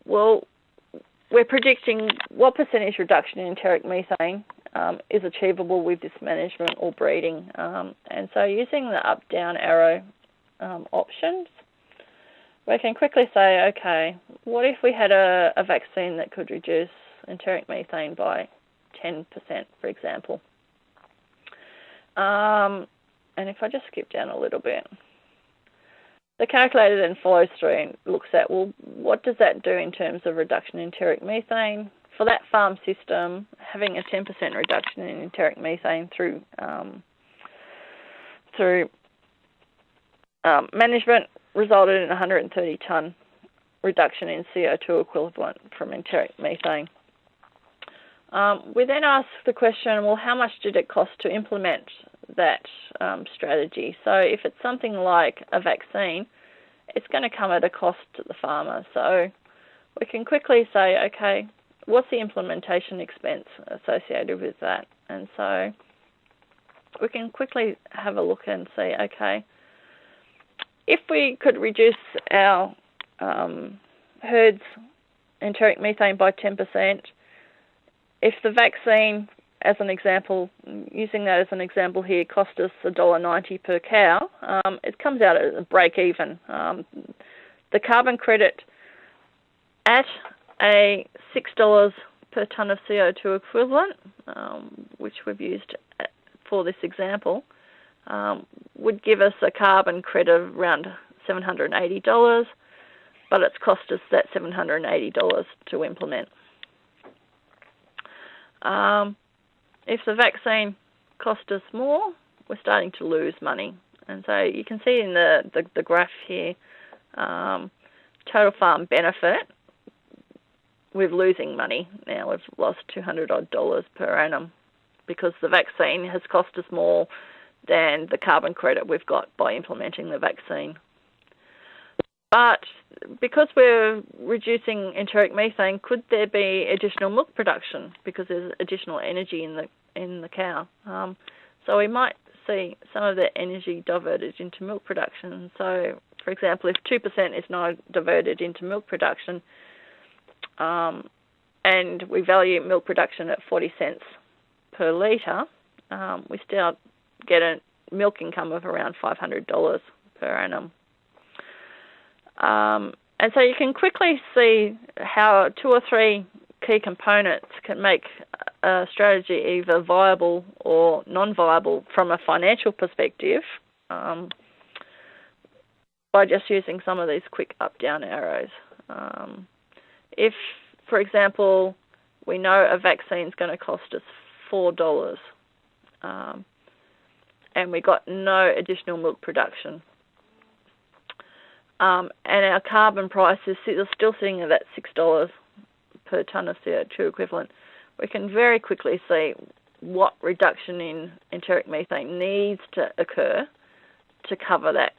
well, we're predicting what percentage reduction in enteric methane is achievable with this management or breeding. And so using the up-down arrow options, we can quickly say, okay, what if we had a vaccine that could reduce enteric methane by 10%, for example? And if I just skip down a little bit, the calculator then follows through and looks at, well, what does that do in terms of reduction in enteric methane? For that farm system, having a 10% reduction in enteric methane through management resulted in a 130 tonne reduction in CO2 equivalent from enteric methane. We then ask the question, well, how much did it cost to implement that strategy? So if it's something like a vaccine, it's going to come at a cost to the farmer. So we can quickly say, okay, what's the implementation expense associated with that? And so we can quickly have a look and see, okay, if we could reduce our herds enteric methane by 10%, if the vaccine, as an example, using that as an example here, cost us $1.90 per cow, it comes out at a break even. The carbon credit at a $6 per tonne of CO2 equivalent, which we've used for this example, would give us a carbon credit of around $780, but it's cost us that $780 to implement. If the vaccine cost us more, we're starting to lose money. And so you can see in the graph here, total farm benefit, we're losing money now. We've lost $200 odd per annum because the vaccine has cost us more than the carbon credit we've got by implementing the vaccine. But because we're reducing enteric methane, could there be additional milk production because there's additional energy in the cow? So we might see some of that energy diverted into milk production. So For example, if 2% is now diverted into milk production, and we value milk production at 40 cents per litre, we still get a milk income of around $500 per annum. And so you can quickly see how 2 or 3 key components can make a strategy either viable or non-viable from a financial perspective by just using some of these quick up-down arrows. If, for example, we know a vaccine is going to cost us $4 and we got no additional milk production, and our carbon price is still sitting at that $6 per tonne of CO2 equivalent, we can very quickly see what reduction in enteric methane needs to occur to cover that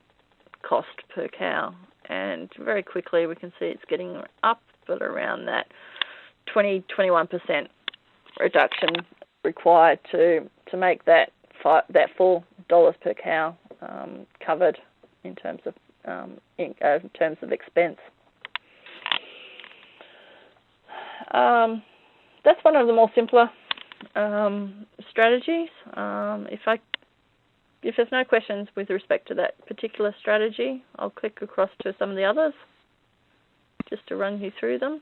cost per cow. And very quickly we can see it's getting up at around that 20-21% reduction required to make that $4 per cow covered in terms of expense. That's one of the more simpler strategies. If there's no questions with respect to that particular strategy, I'll click across to some of the others just to run you through them.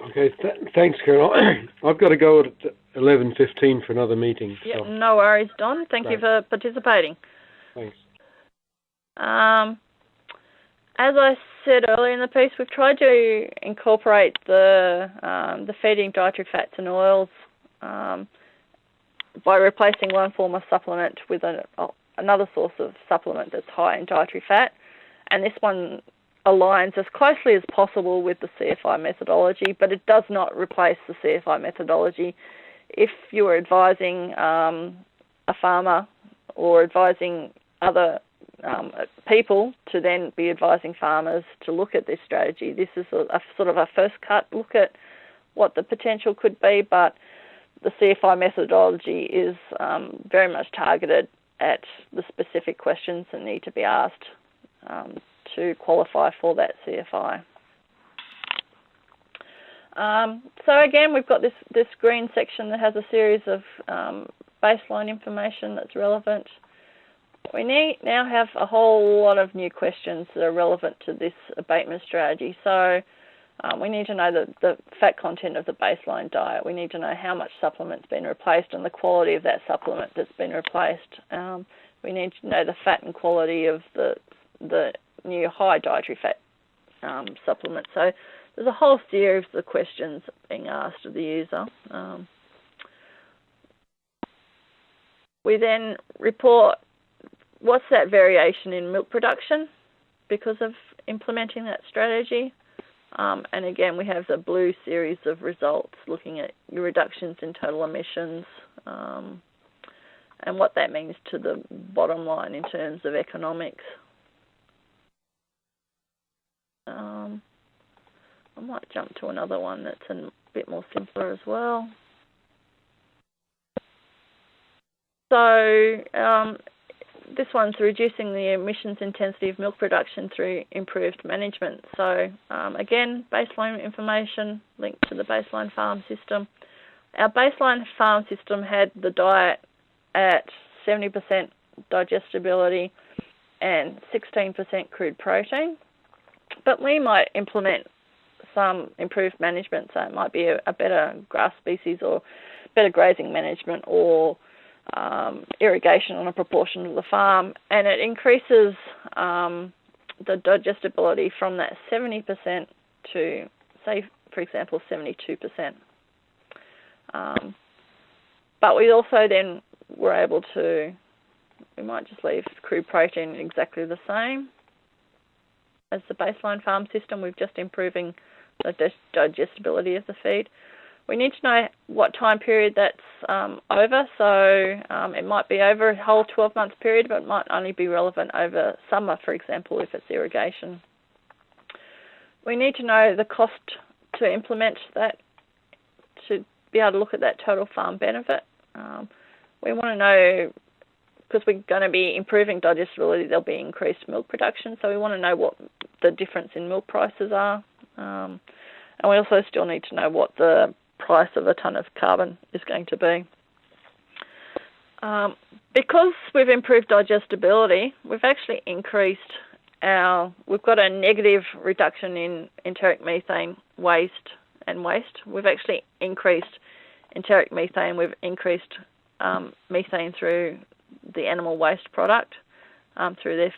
Okay, thanks, Carol. I've got to go at 11:15 for another meeting. Yeah, so. No worries, Don. Thank you for participating. Thanks. As I said earlier in the piece, we've tried to incorporate the feeding dietary fats and oils by replacing one form of supplement with another source of supplement that's high in dietary fat, and this one aligns as closely as possible with the CFI methodology, but it does not replace the CFI methodology. If you were advising a farmer or advising other people to then be advising farmers to look at this strategy, this is a sort of a first cut look at what the potential could be, but the CFI methodology is very much targeted at the specific questions that need to be asked to qualify for that CFI. So again, we've got this green section that has a series of baseline information that's relevant. We now have a whole lot of new questions that are relevant to this abatement strategy. So we need to know the fat content of the baseline diet. We need to know how much supplement's been replaced and the quality of that supplement that's been replaced. We need to know the fat and quality of the new high dietary fat supplement. So there's a whole series of questions being asked of the user. We then report what's that variation in milk production because of implementing that strategy. And again, we have the blue series of results looking at your reductions in total emissions and what that means to the bottom line in terms of economics. I might jump to another one that's a bit more simpler as well. So this one's reducing the emissions intensity of milk production through improved management. So again, baseline information linked to the baseline farm system. Our baseline farm system had the diet at 70% digestibility and 16% crude protein, but we might implement some improved management. So it might be a better grass species or better grazing management or irrigation on a proportion of the farm, and it increases the digestibility from that 70% to, say, for example, 72%. But we also then were able to, we might just leave crude protein exactly the same as the baseline farm system. We're just improving the digestibility of the feed. We need to know what time period that's over, so it might be over a whole 12-month period, but it might only be relevant over summer, for example, if it's irrigation. We need to know the cost to implement that to be able to look at that total farm benefit. We want to know because we're going to be improving digestibility, there'll be increased milk production. So we want to know what the difference in milk prices are. And we also still need to know what the price of a tonne of carbon is going to be. Because we've improved digestibility, we've actually increased we've got a negative reduction in enteric methane waste. We've actually increased enteric methane. We've increased methane through the animal waste product, through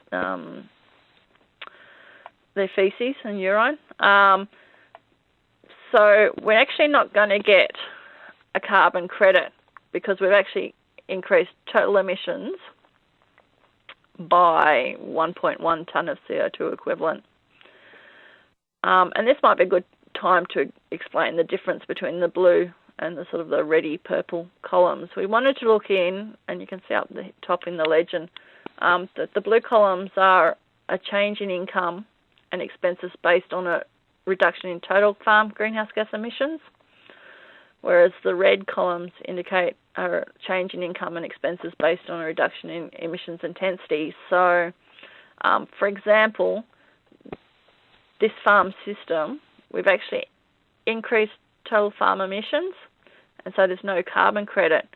their feces and urine. So we're actually not going to get a carbon credit because we've actually increased total emissions by 1.1 tonne of CO2 equivalent. And this might be a good time to explain the difference between the blue and the sort of the reddy purple columns. We wanted to look in, and you can see up the top in the legend, that the blue columns are a change in income and expenses based on a reduction in total farm greenhouse gas emissions, whereas the red columns indicate a change in income and expenses based on a reduction in emissions intensity. So, for example, this farm system, we've actually increased total farm emissions, and so there's no carbon credit,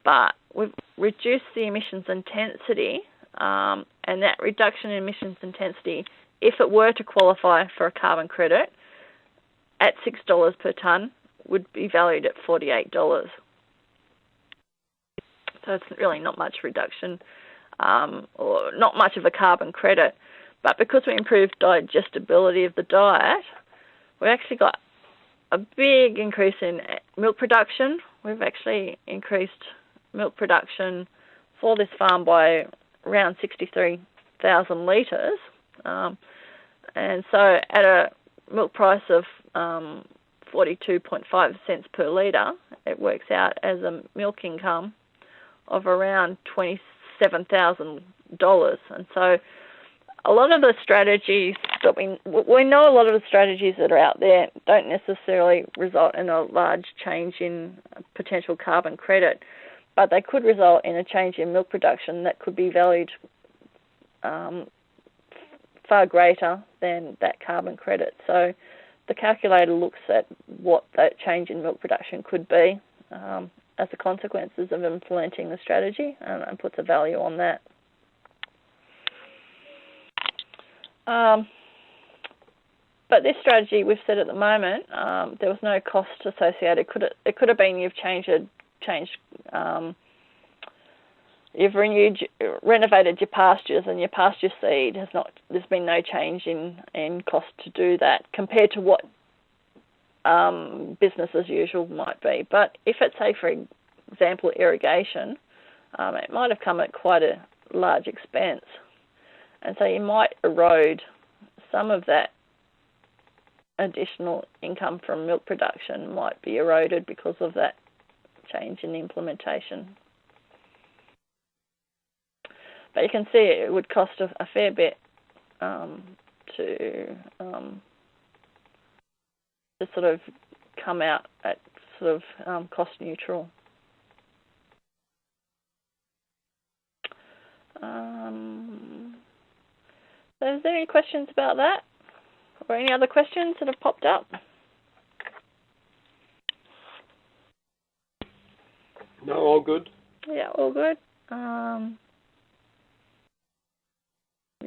but we've reduced the emissions intensity, and that reduction in emissions intensity, if it were to qualify for a carbon credit, at $6 per tonne, would be valued at $48. So it's really not much reduction, or not much of a carbon credit. But because we improved digestibility of the diet, we've actually got a big increase in milk production. We've actually increased milk production for this farm by around 63,000 litres. And so at a milk price of 42.5 cents per litre, it works out as a milk income of around $27,000. And so a lot of the strategies that we know a lot of the strategies that are out there don't necessarily result in a large change in potential carbon credit, but they could result in a change in milk production that could be valued far greater than that carbon credit. So the calculator looks at what that change in milk production could be as the consequences of implementing the strategy, and puts a value on that. But this strategy, we've said at the moment, there was no cost associated. It could have been you've you've renovated your pastures, and your pasture seed has not. There's been no change in cost to do that compared to what business as usual might be. But if it's, say, for example, irrigation, it might have come at quite a large expense, and so you might erode some of that additional income from milk production might be eroded because of that change in implementation. But you can see it would cost a fair bit to sort of come out at sort of cost neutral. So is there any questions about that? Or any other questions that have popped up? No, all good. Yeah, all good.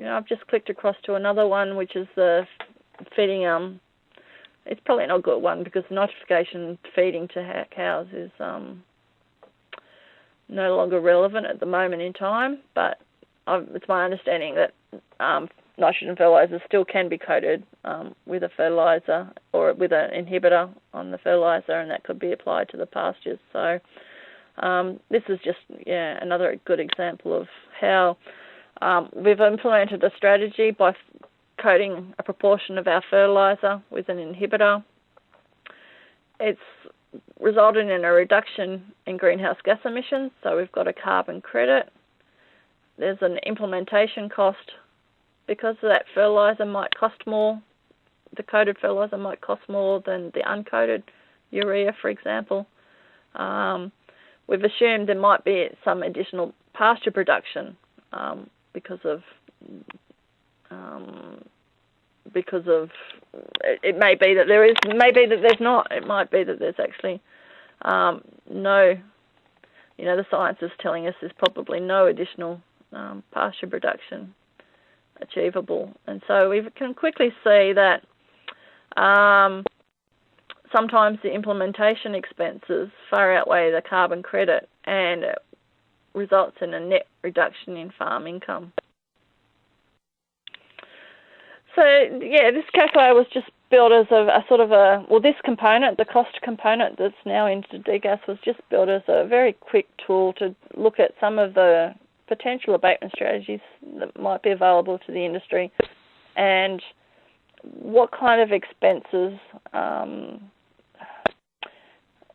I've just clicked across to another one, which is the feeding. It's probably not a good one because notification feeding to cows is no longer relevant at the moment in time. But it's my understanding that nitrogen fertilizers still can be coated with a fertilizer or with an inhibitor on the fertilizer, and that could be applied to the pastures. So this is just another good example of how we've implemented a strategy by coating a proportion of our fertilizer with an inhibitor. It's resulted in a reduction in greenhouse gas emissions, so we've got a carbon credit. There's an implementation cost because that fertilizer might cost more. The coated fertilizer might cost more than the uncoated urea, for example. we've assumed there might be some additional pasture production because of it may be that there is, maybe that there's not. It might be that there's actually no. The science is telling us there's probably no additional pasture production achievable, and so we can quickly see that sometimes the implementation expenses far outweigh the carbon credit, and it results in a net reduction in farm income. So yeah, this calculator was just built as this component, the cost component that's now into DGas, was just built as a very quick tool to look at some of the potential abatement strategies that might be available to the industry, and what kind of expenses,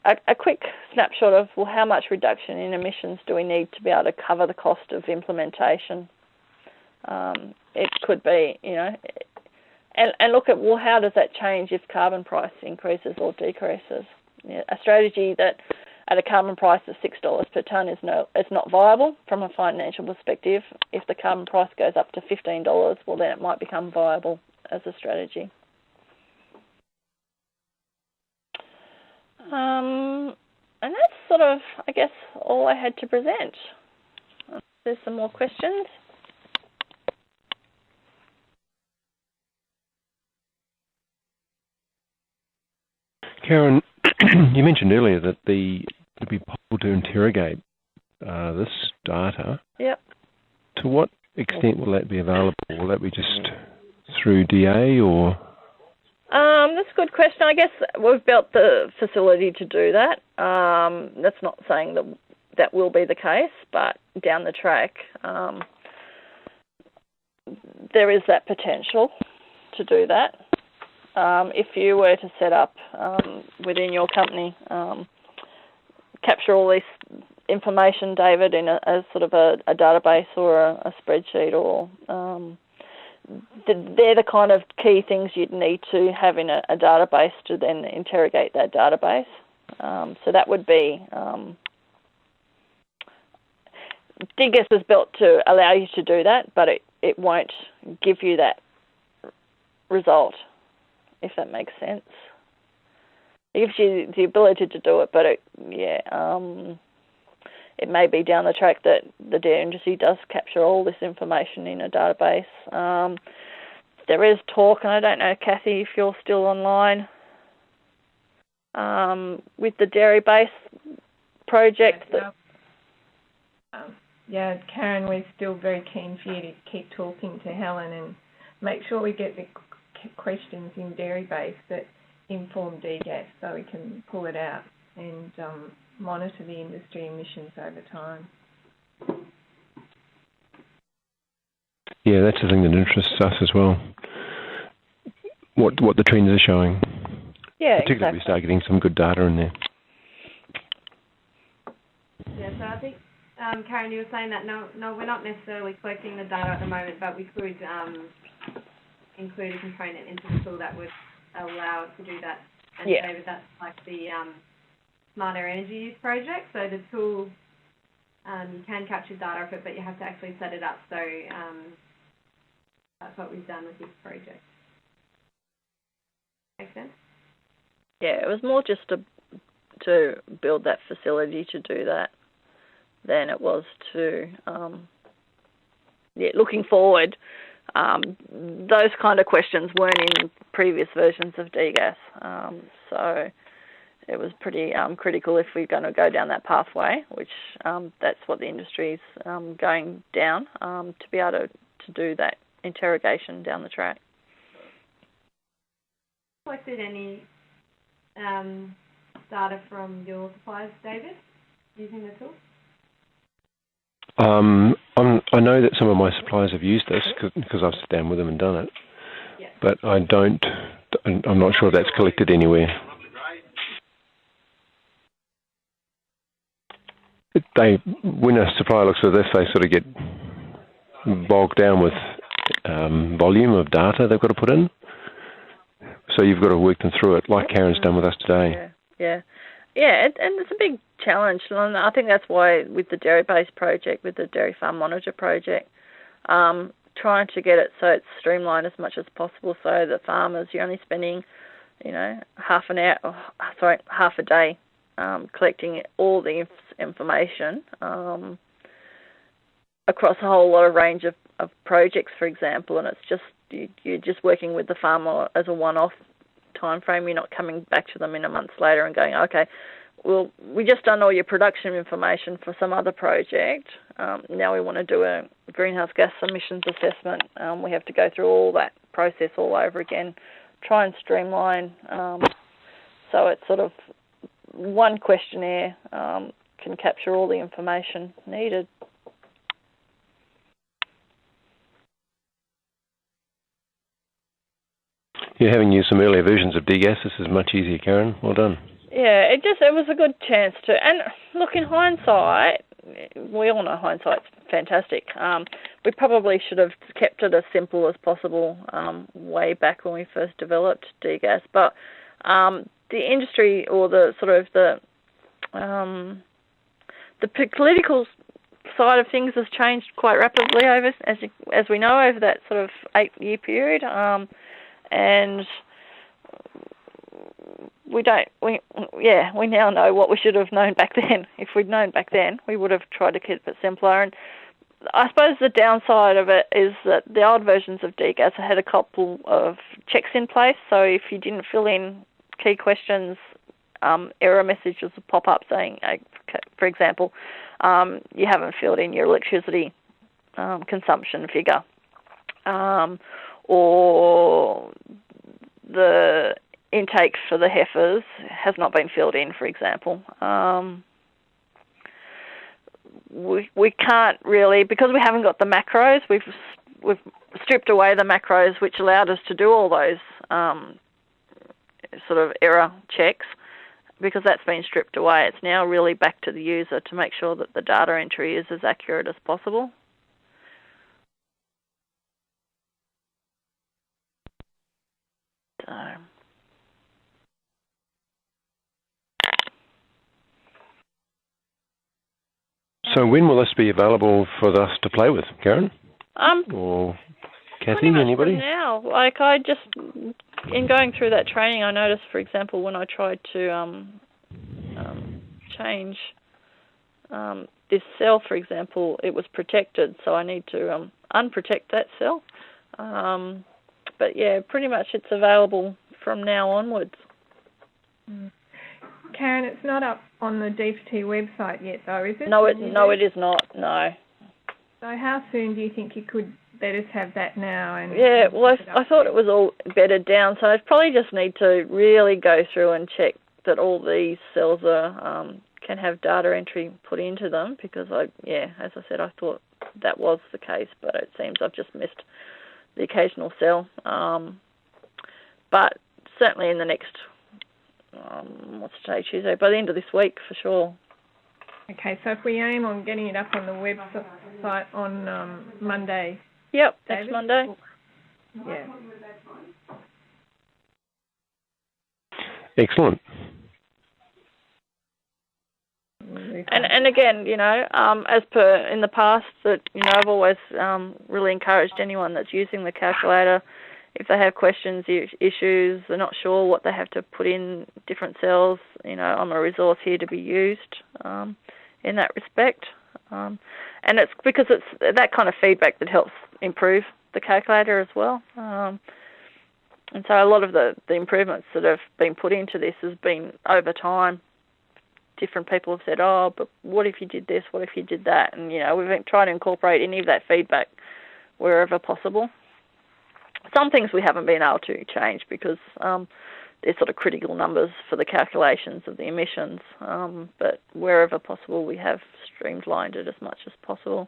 a quick snapshot of, well, how much reduction in emissions do we need to be able to cover the cost of implementation? It could be, and look at, well, how does that change if carbon price increases or decreases? A strategy that at a carbon price of $6 per tonne is not viable from a financial perspective. If the carbon price goes up to $15, well, then it might become viable as a strategy. And that's sort of, I guess, all I had to present. There's some more questions. Karen, you mentioned earlier that it'd be possible to interrogate this data. Yep. To what extent will that be available? Will that be just through DA or? That's a good question. I guess we've built the facility to do that. That's not saying that will be the case, but down the track, there is that potential to do that. If you were to set up within your company, capture all this information, David, in a sort of a database or a spreadsheet, or they're the kind of key things you'd need to have in a database to then interrogate that database. So that would be, DGas is built to allow you to do that, but it won't give you that result, if that makes sense. It gives you the ability to do it, but it may be down the track that the dairy industry does capture all this information in a database. There is talk, and I don't know, Kathy, if you're still online, with the dairy base project. Karen, we're still very keen for you to keep talking to Helen and make sure we get the questions in dairy base that inform DGas, so we can pull it out and monitor the industry emissions over time. Yeah, that's the thing that interests us as well. What the trends are showing. Yeah, particularly if we start getting some good data in there. Yeah, so I think, Karen, you were saying that no, we're not necessarily collecting the data at the moment, but we could include a component into the tool that would allow it to do that. And David, that's like the Smarter Energy Use project. So the tool, you can capture data of it, but you have to actually set it up. So that's what we've done with this project. Make sense? Yeah, it was more just to build that facility to do that than it was to, looking forward. Those kind of questions weren't in previous versions of DGas, so it was pretty critical if we're going to go down that pathway, which that's what the industry's going down, to be able to do that interrogation down the track. Collected any data from your suppliers, David, using the tool? I know that some of my suppliers have used this because I've sat down with them and done it, but I'm not sure if that's collected anywhere. When a supplier looks at this, they sort of get bogged down with volume of data they've got to put in. So you've got to work them through it, like Karen's done with us today. Yeah, and it's a big challenged, and I think that's why with the dairy-based project, with the Dairy Farm Monitor project, trying to get it so it's streamlined as much as possible, so that farmers, you're only spending, half a day collecting all the information across a whole lot of range of projects, for example, and it's just you're just working with the farmer as a one-off time frame. You're not coming back to them in a month later and going, okay, well, we just done all your production information for some other project. Now we want to do a greenhouse gas emissions assessment. We have to go through all that process all over again, try and streamline so it's sort of one questionnaire can capture all the information needed. Yeah, having used some earlier versions of DGas, this is much easier, Karen. Well done. Yeah, it was a good chance to. And look, in hindsight, we all know hindsight's fantastic. We probably should have kept it as simple as possible way back when we first developed DGas. But the industry, or the sort of the political side of things has changed quite rapidly over, as we know, over that sort of 8-year period. And we now know what we should have known back then. If we'd known back then, we would have tried to keep it simpler. And I suppose the downside of it is that the old versions of DGas had a couple of checks in place. So if you didn't fill in key questions, error messages would pop up saying, for example, you haven't filled in your electricity consumption figure. Or the intake for the heifers has not been filled in, for example. We can't really, because we haven't got the macros, we've stripped away the macros which allowed us to do all those sort of error checks. Because that's been stripped away, it's now really back to the user to make sure that the data entry is as accurate as possible. So when will this be available for us to play with, Karen? Or Kathy, anybody? Now, like in going through that training, I noticed, for example, when I tried to change this cell, for example, it was protected, so I need to unprotect that cell. But yeah, pretty much it's available from now onwards. Karen, it's not up on the D4T website yet, though, is it? No, it is not. No. So how soon do you think you could let us have that now? And yeah, well, I thought it was all bedded down, so I probably just need to really go through and check that all these cells are can have data entry put into them, because as I said, I thought that was the case, but it seems I've just missed the occasional cell. But certainly in the next, what's today, Tuesday, by the end of this week for sure. Okay, so if we aim on getting it up on the website on Monday. Yep, David? next Monday. Yeah. Excellent. And again, as per in the past, that I've always really encouraged anyone that's using the calculator, if they have questions, issues, they're not sure what they have to put in different cells, I'm a resource here to be used in that respect. And it's because it's that kind of feedback that helps improve the calculator as well. And so a lot of the improvements that have been put into this has been over time. Different people have said, oh, but what if you did this, what if you did that? And, we've been trying to incorporate any of that feedback wherever possible. Some things we haven't been able to change because they're sort of critical numbers for the calculations of the emissions. But wherever possible, we have streamlined it as much as possible.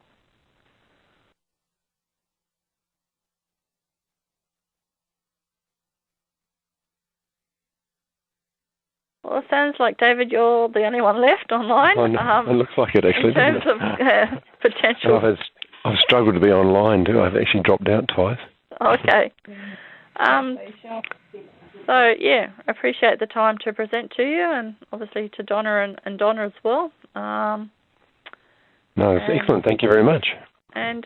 Well, it sounds like, David, you're the only one left online. It looks like it, actually. In terms of potential. I've struggled to be online, too. I've actually dropped out twice. Okay. So, yeah, I appreciate the time to present to you, and obviously to Donna and Donna as well. No, it's excellent. Thank you very much. And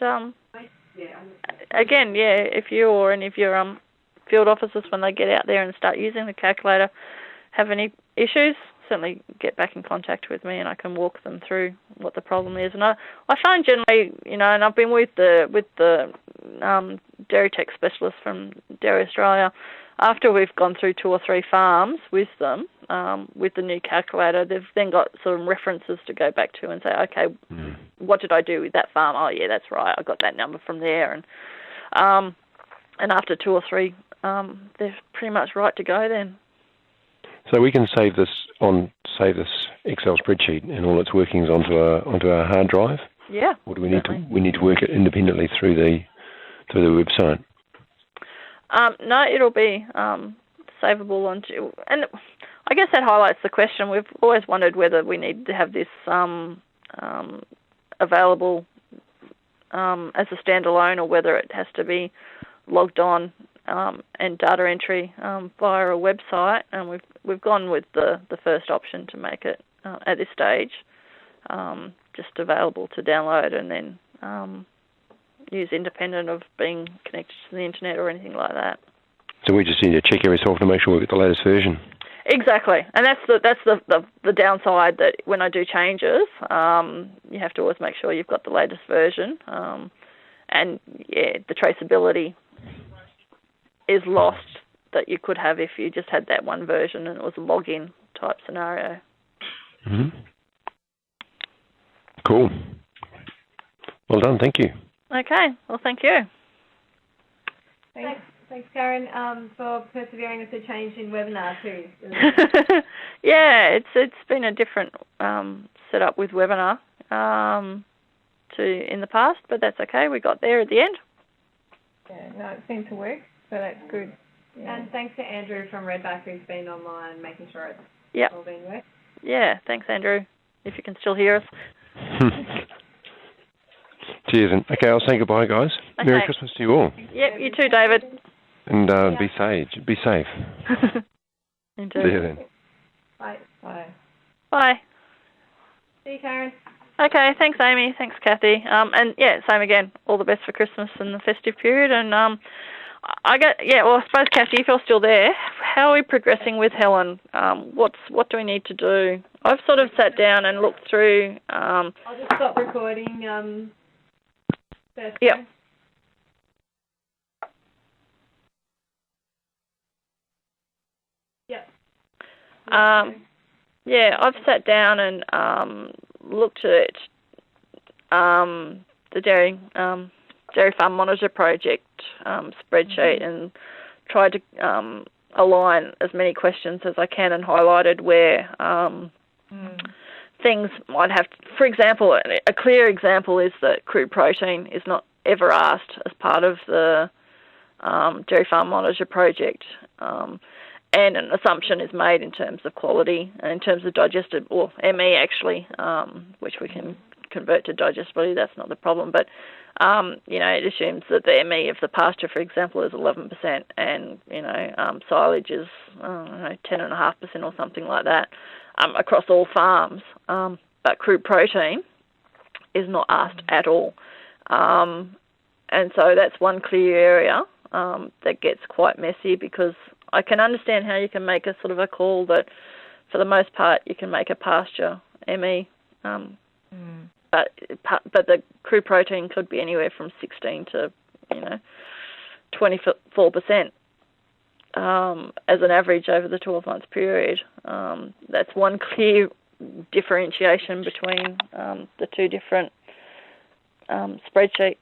again, yeah, if you or any of your field officers, when they get out there and start using the calculator, have any issues, certainly get back in contact with me, and I can walk them through what the problem is. And I find generally, and I've been with the dairy tech specialist from Dairy Australia. After we've gone through 2 or 3 farms with them, with the new calculator, they've then got sort of references to go back to and say, okay, what did I do with that farm? Oh, yeah, that's right, I got that number from there. And after 2 or 3, they're pretty much right to go then. So we can save this Excel spreadsheet and all its workings onto our hard drive. Yeah. Or do we need to work it independently through the website? No, it'll be savable onto, and I guess that highlights the question. We've always wondered whether we need to have this available as a standalone, or whether it has to be logged on and data entry via a website. And we've gone with the first option to make it at this stage just available to download and then use independent of being connected to the internet or anything like that. So we just need to check every so often to make sure we get the latest version. Exactly, and that's the downside, that when I do changes, you have to always make sure you've got the latest version, and yeah, the traceability is lost that you could have if you just had that one version and it was a login type scenario. Mm-hmm. Cool. Well done, thank you. Okay, well, thank you. Thanks, Karen, for persevering with the change in webinar too. Yeah, it's been a different setup with webinar to in the past, but that's okay. We got there at the end. Yeah, no, it seemed to work, so that's good. Yeah. And thanks to Andrew from Redback, who's been online making sure it's all been worked. Yeah, thanks, Andrew, if you can still hear us. Cheers. And okay, I'll say goodbye, guys. Okay. Merry Christmas to you all. Yep, you too, David. And be safe. Be safe. Indeed. See you then. Bye. Bye. Bye. See you, Karen. Okay, thanks, Amy. Thanks, Kathy. And yeah, same again. All the best for Christmas and the festive period. And I suppose, Kathy, if you're still there, how are we progressing with Helen? What do we need to do? I've sort of sat down and looked through. I'll just stop recording. First. Yep. Yep. Yeah, I've sat down and looked at the Dairy Farm Monitor Project spreadsheet and tried to align as many questions as I can, and highlighted where things might have. For example, a clear example is that crude protein is not ever asked as part of the Dairy Farm Monitor Project. And an assumption is made in terms of quality and in terms of digested, or ME actually, which we can convert to digestibility. That's not the problem. But, it assumes that the ME of the pasture, for example, is 11%, and, silage is, 10.5% or something like that across all farms. But crude protein is not asked at all. And so that's one clear area that gets quite messy, because I can understand how you can make a sort of a call that, for the most part, you can make a pasture ME, but the crude protein could be anywhere from 16 to 24% as an average over the 12-month period. That's one clear differentiation between the two different spreadsheets.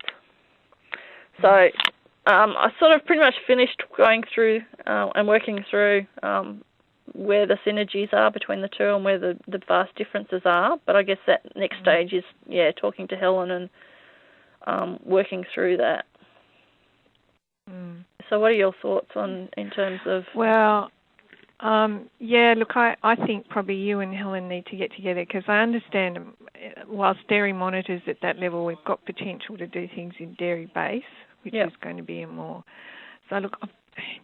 So. I sort of pretty much finished going through and working through where the synergies are between the two and where the vast differences are. But I guess that next stage is, talking to Helen and working through that. So what are your thoughts in terms of... Well, look, I think probably you and Helen need to get together, because I understand whilst dairy monitors at that level, we've got potential to do things in dairy base, which is going to be a more... So look,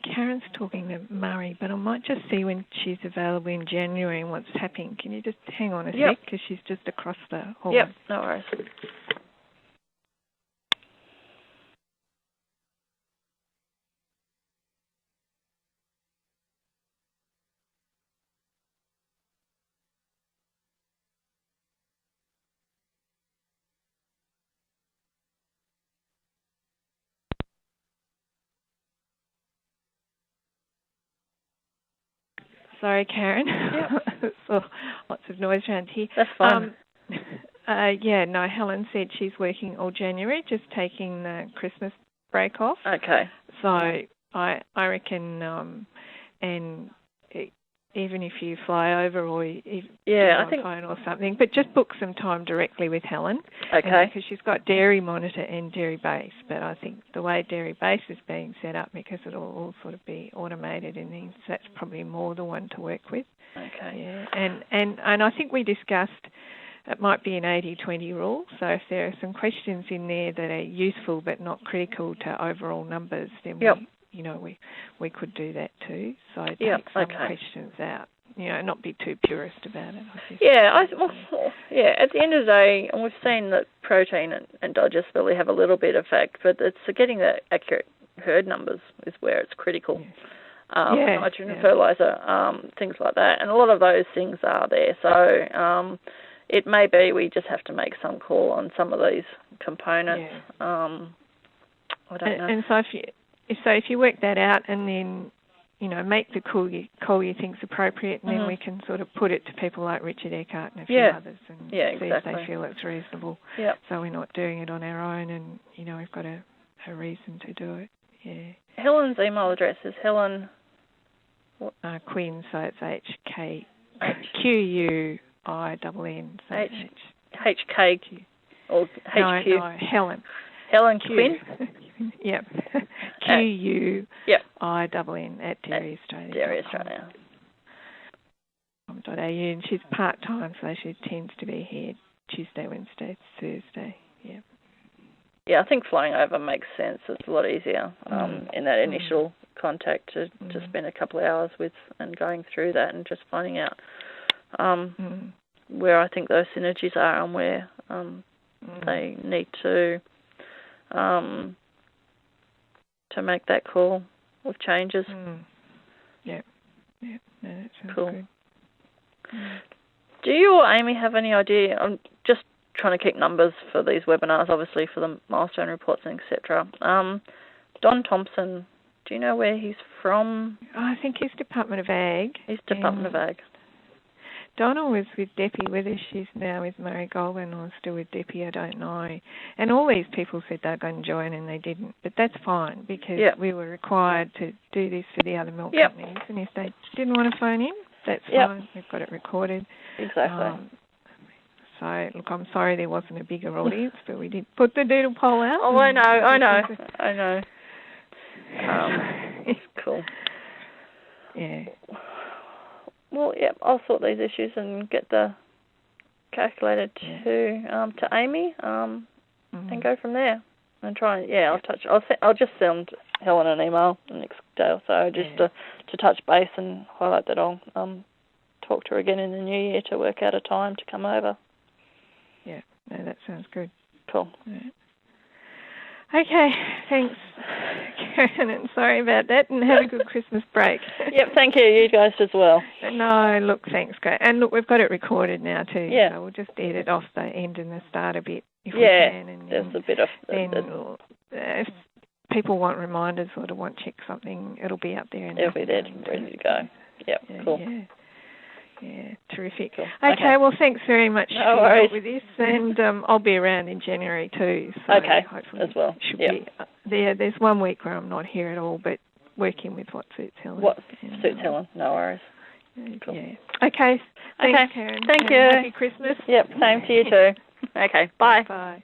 Karen's talking to Murray, but I might just see when she's available in January and what's happening. Can you just hang on a sec, because she's just across the hall. Yep, no worries. Sorry, Karen. Yep. So, lots of noise around here. That's fine. Helen said she's working all January, just taking the Christmas break off. Okay. So I reckon, even if you fly over or I think phone or something, but just book some time directly with Helen. Okay. Because she's got Dairy Monitor and Dairy Base, but I think the way Dairy Base is being set up, because it'll all sort of be automated and things, that's probably more the one to work with. Okay. Yeah, and I think we discussed it might be an 80-20 rule. So if there are some questions in there that are useful but not critical to overall numbers, then we could do that too. So take some questions out. Not be too purist about it, I guess. Yeah, at the end of the day, and we've seen that protein and digestibility have a little bit of effect, but it's getting the accurate herd numbers is where it's critical. Nitrogen and fertilizer, things like that. And a lot of those things are there. So it may be we just have to make some call on some of these components. I don't know. And so if you work that out and then, make the call you think's appropriate, and then we can sort of put it to people like Richard Eckhart and a few others and see if they feel it's reasonable. Yep. So we're not doing it on our own, and, we've got a reason to do it. Yeah. Helen's email address is Helen... Quinn, so it's HKQUINN. So HK or HQ? No, Helen. Helen Quinn? Yep. QUINN at Dairy Australia. Dairy Australia. .au, and she's part-time, so she tends to be here Tuesday, Wednesday, Thursday. Yeah. Yeah, I think flying over makes sense. It's a lot easier in that initial contact to spend a couple of hours with and going through that and just finding out where I think those synergies are and where they need to make that call with changes. Yeah. No, that sounds cool. Good. Do you or Amy have any idea? I'm just trying to keep numbers for these webinars, obviously for the milestone reports and etc. Don Thompson, do you know where he's from? I think he's Department of Ag. He's Department of Ag. Donna was with Deppy. Whether she's now with Murray Goulburn or still with Deppy, I don't know. And all these people said they were going to join and they didn't. But that's fine, because we were required to do this for the other milk companies. And if they didn't want to phone in, that's fine. We've got it recorded. Exactly. So, look, I'm sorry there wasn't a bigger audience, but we did put the doodle poll out. Oh, I know. It's cool. Yeah. Well, I'll sort these issues and get the calculator to Amy and go from there and try. I'll just send Helen an email the next day or so just to touch base and highlight that I'll talk to her again in the new year to work out a time to come over. Yeah, no, that sounds good. Cool. Yeah. Okay, thanks, Karen, and sorry about that, and have a good Christmas break. Yep, thank you. You guys as well. No, look, thanks, Karen. And look, we've got it recorded now too, so we'll just edit off the end and the start a bit if we can. And there's a bit of... if people want reminders or to want to check something, it'll be up there. It'll be there, ready to go. Yep, cool. Yeah, terrific. Cool. Okay, well, thanks very much for your help with this, and I'll be around in January too. So hopefully as well. Should be there's 1 week where I'm not here at all, but working with what suits Helen. What suits Helen, no worries. Cool. Yeah. Okay, thanks, Karen. Thank you. Happy Christmas. Yep, same to you too. Okay, bye. Bye.